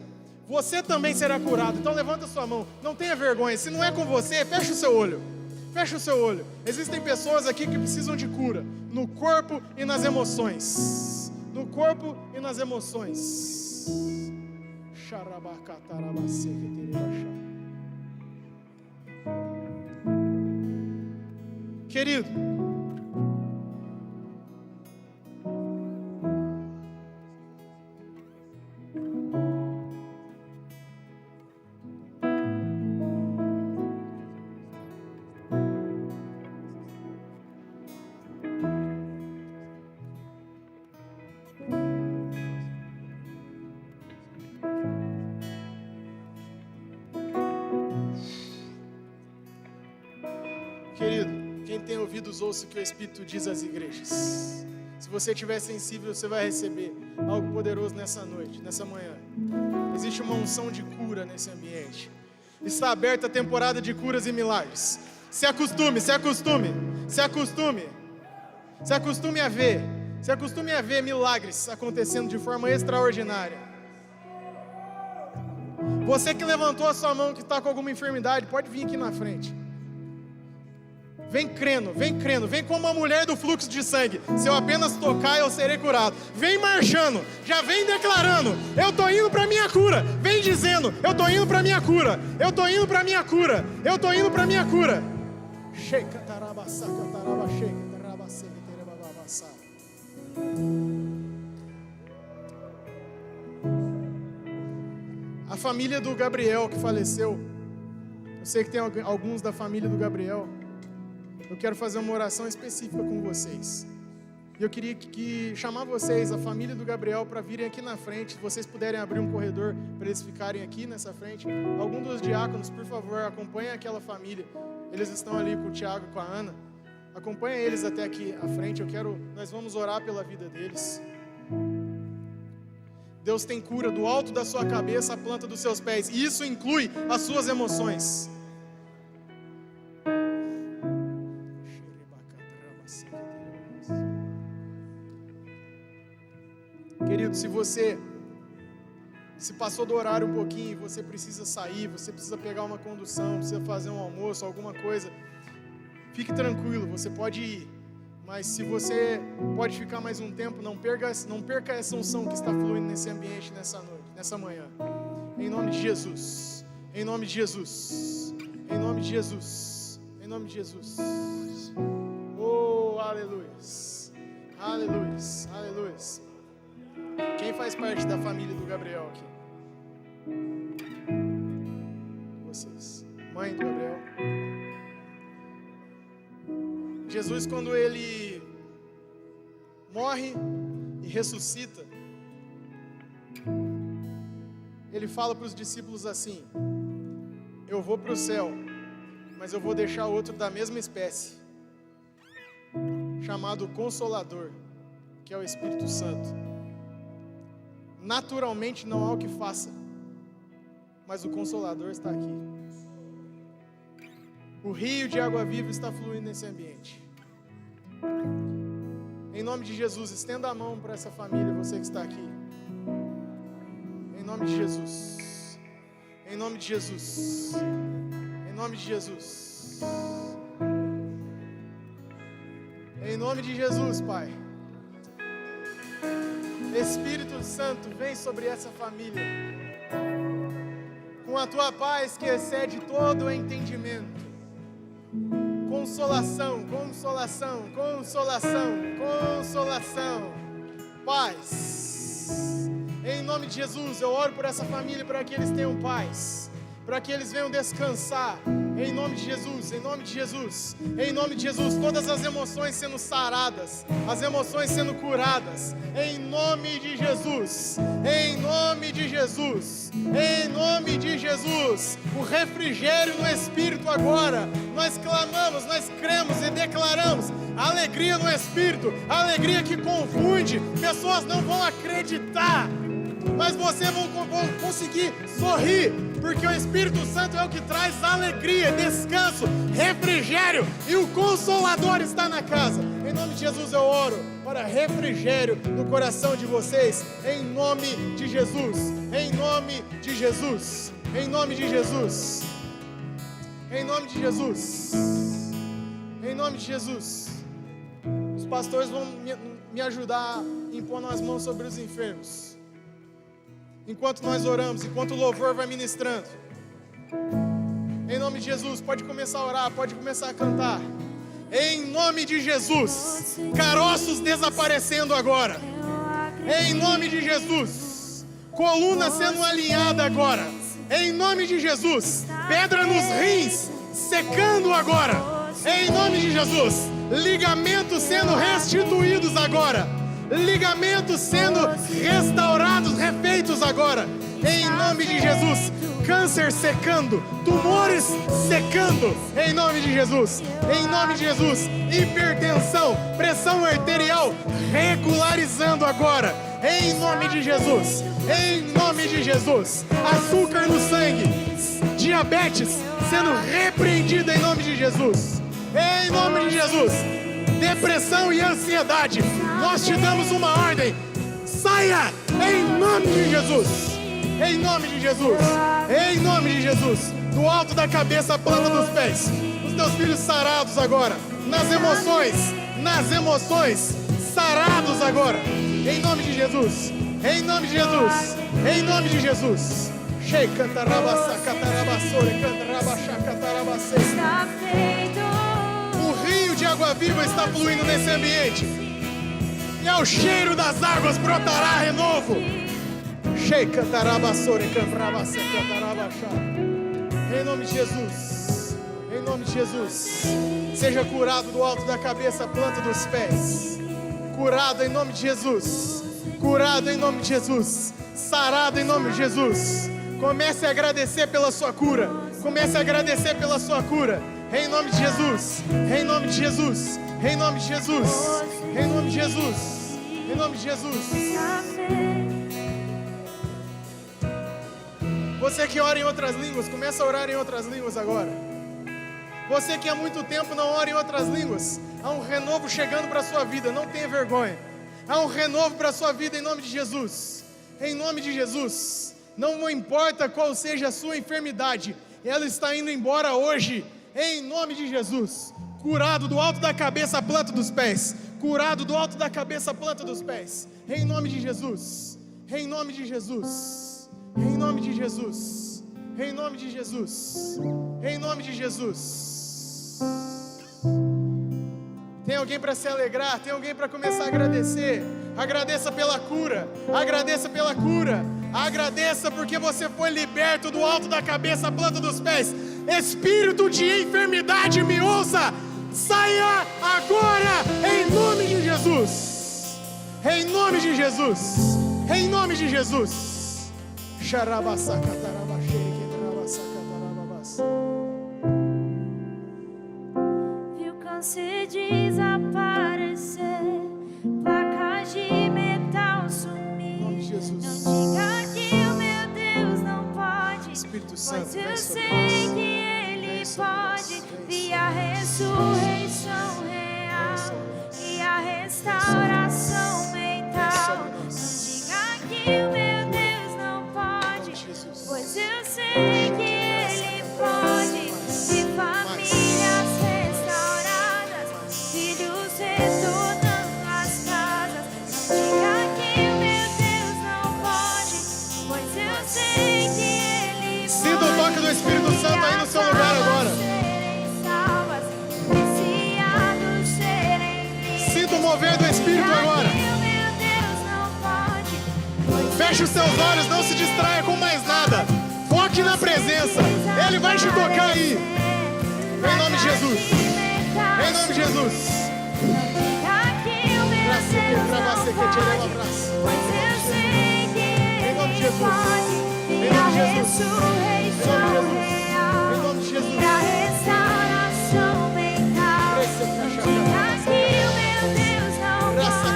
você também será curado. Então levanta sua mão, não tenha vergonha. Se não é com você, fecha o seu olho. Fecha o seu olho. Existem pessoas aqui que precisam de cura, no corpo e nas emoções. No corpo e nas emoções. Querido, quem tem ouvidos, ouça o que o Espírito diz às igrejas. Se você estiver sensível, você vai receber algo poderoso nessa noite, nessa manhã. Existe uma unção de cura nesse ambiente. Está aberta a temporada de curas e milagres. Se acostume a ver milagres acontecendo de forma extraordinária. Você que levantou a sua mão, que está com alguma enfermidade, pode vir aqui na frente. Vem crendo, vem como a mulher do fluxo de sangue. Se eu apenas tocar, eu serei curado. Vem marchando, já vem declarando: eu estou indo para a minha cura. Vem dizendo: eu estou indo para a minha cura. Eu estou indo para a minha cura. Eu estou indo para a minha cura. A família do Gabriel que faleceu, eu sei que tem alguns da família do Gabriel. Eu quero fazer uma oração específica com vocês. E eu queria chamar vocês, a família do Gabriel, para virem aqui na frente. Se vocês puderem abrir um corredor para eles ficarem aqui nessa frente. Algum dos diáconos, por favor, acompanhem aquela família. Eles estão ali com o Tiago e com a Ana. Acompanhem eles até aqui à frente. Nós vamos orar pela vida deles. Deus tem cura do alto da sua cabeça à planta dos seus pés. E isso inclui as suas emoções. Querido, se você se passou do horário um pouquinho, você precisa sair, você precisa pegar uma condução, precisa fazer um almoço, alguma coisa, fique tranquilo, você pode ir. Mas se você pode ficar mais um tempo, não perca essa unção que está fluindo nesse ambiente nessa noite, nessa manhã. Em nome de Jesus. Em nome de Jesus. Em nome de Jesus. Em nome de Jesus. Oh, aleluias. Aleluias. Aleluias. Quem faz parte da família do Gabriel aqui? Vocês. Mãe do Gabriel. Jesus, quando ele morre e ressuscita, ele fala para os discípulos assim: eu vou para o céu, mas eu vou deixar outro da mesma espécie, chamado Consolador, que é o Espírito Santo. Naturalmente não há o que faça, mas o Consolador está aqui. O rio de água viva está fluindo nesse ambiente. Em nome de Jesus, estenda a mão para essa família, você que está aqui. Em nome de Jesus. Em nome de Jesus. Em nome de Jesus. Em nome de Jesus, Pai. Espírito Santo, vem sobre essa família. Com a tua paz que excede todo o entendimento. Consolação, consolação, consolação, consolação, paz, Em nome de Jesus, eu oro por essa família para que eles tenham paz, para que eles venham descansar. Em nome de Jesus, em nome de Jesus, em nome de Jesus, todas as emoções sendo saradas, as emoções sendo curadas, em nome de Jesus, em nome de Jesus, em nome de Jesus, o refrigério no Espírito agora, nós clamamos, nós cremos e declaramos, alegria no Espírito, alegria que confunde, pessoas não vão acreditar, mas vocês vão conseguir sorrir, porque o Espírito Santo é o que traz alegria, descanso, refrigério, e o Consolador está na casa. Em nome de Jesus eu oro para refrigério no coração de vocês, em nome de Jesus, em nome de Jesus, em nome de Jesus, em nome de Jesus, em nome de Jesus. Os pastores vão me ajudar impondo as mãos sobre os enfermos. Enquanto nós oramos, enquanto o louvor vai ministrando, em nome de Jesus, pode começar a orar, pode começar a cantar. Em nome de Jesus, caroços desaparecendo agora. Em nome de Jesus, coluna sendo alinhada agora. Em nome de Jesus, pedra nos rins secando agora. Em nome de Jesus, ligamentos sendo restituídos agora. Ligamentos sendo restaurados, refeitos agora, em nome de Jesus. Câncer secando, tumores secando, em nome de Jesus, em nome de Jesus. Hipertensão, pressão arterial regularizando agora, em nome de Jesus, em nome de Jesus. Açúcar no sangue, diabetes sendo repreendido em nome de Jesus, em nome de Jesus. Depressão e ansiedade, nós te damos uma ordem, saia em nome de Jesus, em nome de Jesus, em nome de Jesus, do alto da cabeça à planta dos pés, os teus filhos sarados agora, nas emoções, sarados agora, em nome de Jesus, em nome de Jesus, em nome de Jesus. O rio de água viva está fluindo nesse ambiente, e ao cheiro das águas brotará renovo. Em nome de Jesus, em nome de Jesus, seja curado do alto da cabeça à planta dos pés, curado em nome de Jesus, curado em nome de Jesus, sarado em nome de Jesus. Comece a agradecer pela sua cura, comece a agradecer pela sua cura. Em nome de Jesus, em nome de Jesus, em nome de Jesus, em nome de Jesus, em nome de Jesus. Você que ora em outras línguas, começa a orar em outras línguas agora. Você que há muito tempo não ora em outras línguas, há um renovo chegando para a sua vida, não tenha vergonha. Há um renovo para a sua vida em nome de Jesus. Em nome de Jesus, não importa qual seja a sua enfermidade, ela está indo embora hoje. Em nome de Jesus, curado do alto da cabeça à planta dos pés, curado do alto da cabeça à planta dos pés, em nome de Jesus, em nome de Jesus, em nome de Jesus, em nome de Jesus, em nome de Jesus. Tem alguém para se alegrar, tem alguém para começar a agradecer. Agradeça pela cura, agradeça pela cura, agradeça porque você foi liberto do alto da cabeça à planta dos pés. Espírito de enfermidade, me ouça, saia agora, em nome de Jesus, em nome de Jesus, em nome de Jesus. Viu câncer desaparecer, placas de metal sumir. Não diga que o meu Deus não pode, Espírito Santo, pois eu sei que Ele pode. Vi a ressurreição real e a restauração mental. Não diga que o meu Deus não pode, pois eu sei que Ele pode. Vi famílias restauradas, filhos retornando às casas. Não diga que o meu Deus não pode, pois eu sei que Ele pode. Sinta o toque do Espírito Santo aí no seu lugar agora. Sinta o mover do Espírito agora. Feche os seus olhos, não se distraia com mais nada. Foque na presença. Ele vai te tocar aí. Em nome de Jesus. Em nome de Jesus. Em nome de Jesus. Em nome de Jesus. Em nome de Jesus. Pra restauração mental. Diga que o meu Deus não pode,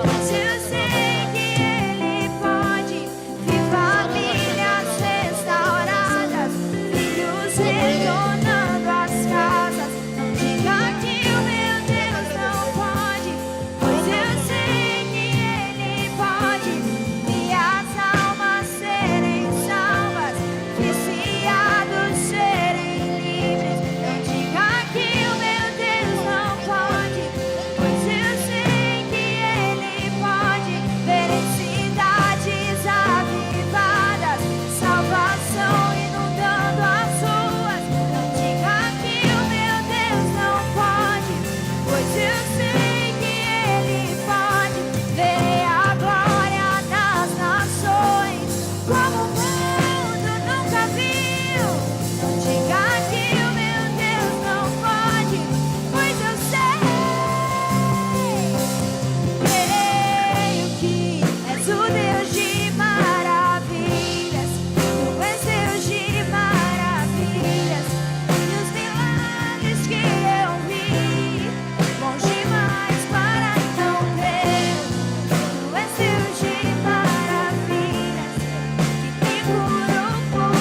mas eu sei que Ele pode. Vi famílias restauradas, filhos retornando às casas. Não diga que o meu Deus não pode, pois eu sei que Ele pode. E as almas serem salvas, viciados serem livres. Não diga que o meu Deus não pode, pois eu sei que Ele pode. Ver em cidades avivadas, salvação inundando as ruas. Não diga que o meu Deus não pode, pois eu sei que Ele pode. Verei a glória nas nações, como o mundo nunca viu. Não diga que o meu Deus não pode, pois eu sei. Creio que és o Deus de maravilhas. Tu és Deus de maravilhas. E os milagres que eu vi, bom demais para não crer. Tu és Deus de maravilhas, que me curou por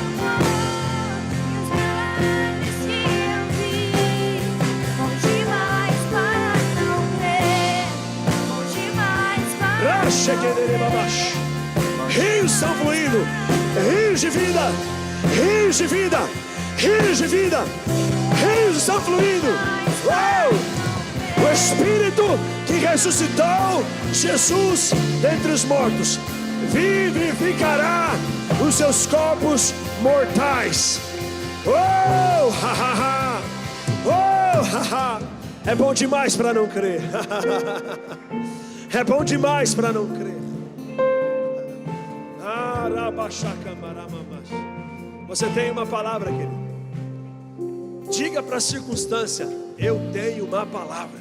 amor. E os milagres que eu vi, bom demais para não crer. Bom demais para Rios estão fluindo, rios de vida, rios de vida, rios de vida, rios estão fluindo. Uau! O Espírito que ressuscitou Jesus dentre os mortos vivificará os seus corpos mortais. Oh, ha, ha, ha. Oh, ha, ha. É bom demais para não crer. É bom demais para não crer. Você tem uma palavra, querido. Diga para a circunstância: eu tenho uma palavra.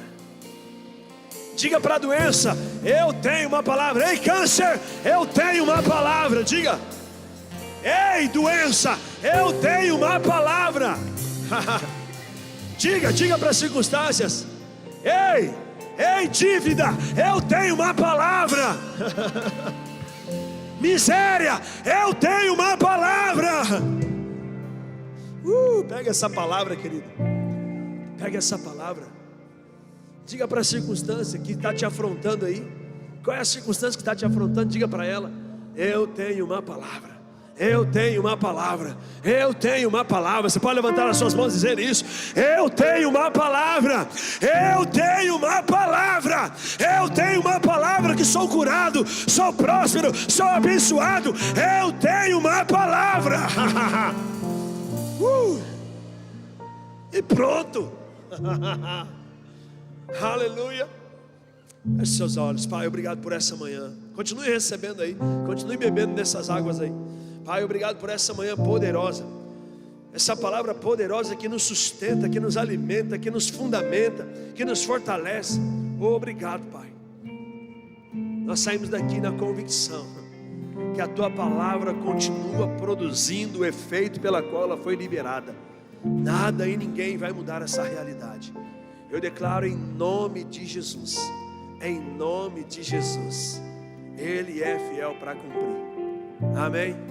Diga para a doença: eu tenho uma palavra. Ei, câncer, eu tenho uma palavra. Diga: ei, doença, eu tenho uma palavra. Diga para as circunstâncias: ei, dívida, eu tenho uma palavra. Miséria, eu tenho uma palavra. Pega essa palavra, querido. Pega essa palavra. Diga para a circunstância que está te afrontando aí. Qual é a circunstância que está te afrontando? Diga para ela: eu tenho uma palavra. Eu tenho uma palavra. Eu tenho uma palavra. Você pode levantar as suas mãos e dizer isso: eu tenho uma palavra. Eu tenho uma palavra. Eu tenho uma palavra que sou curado, sou próspero, sou abençoado. Eu tenho uma palavra. E pronto. Aleluia. Feche seus olhos. Pai, obrigado por essa manhã. Continue recebendo aí, continue bebendo nessas águas aí. Pai, obrigado por essa manhã poderosa. Essa palavra poderosa que nos sustenta, que nos alimenta, que nos fundamenta, que nos fortalece. Obrigado, Pai. Nós saímos daqui na convicção que a Tua palavra continua produzindo o efeito pela qual ela foi liberada. Nada e ninguém vai mudar essa realidade. Eu declaro em nome de Jesus, em nome de Jesus, Ele é fiel para cumprir. Amém.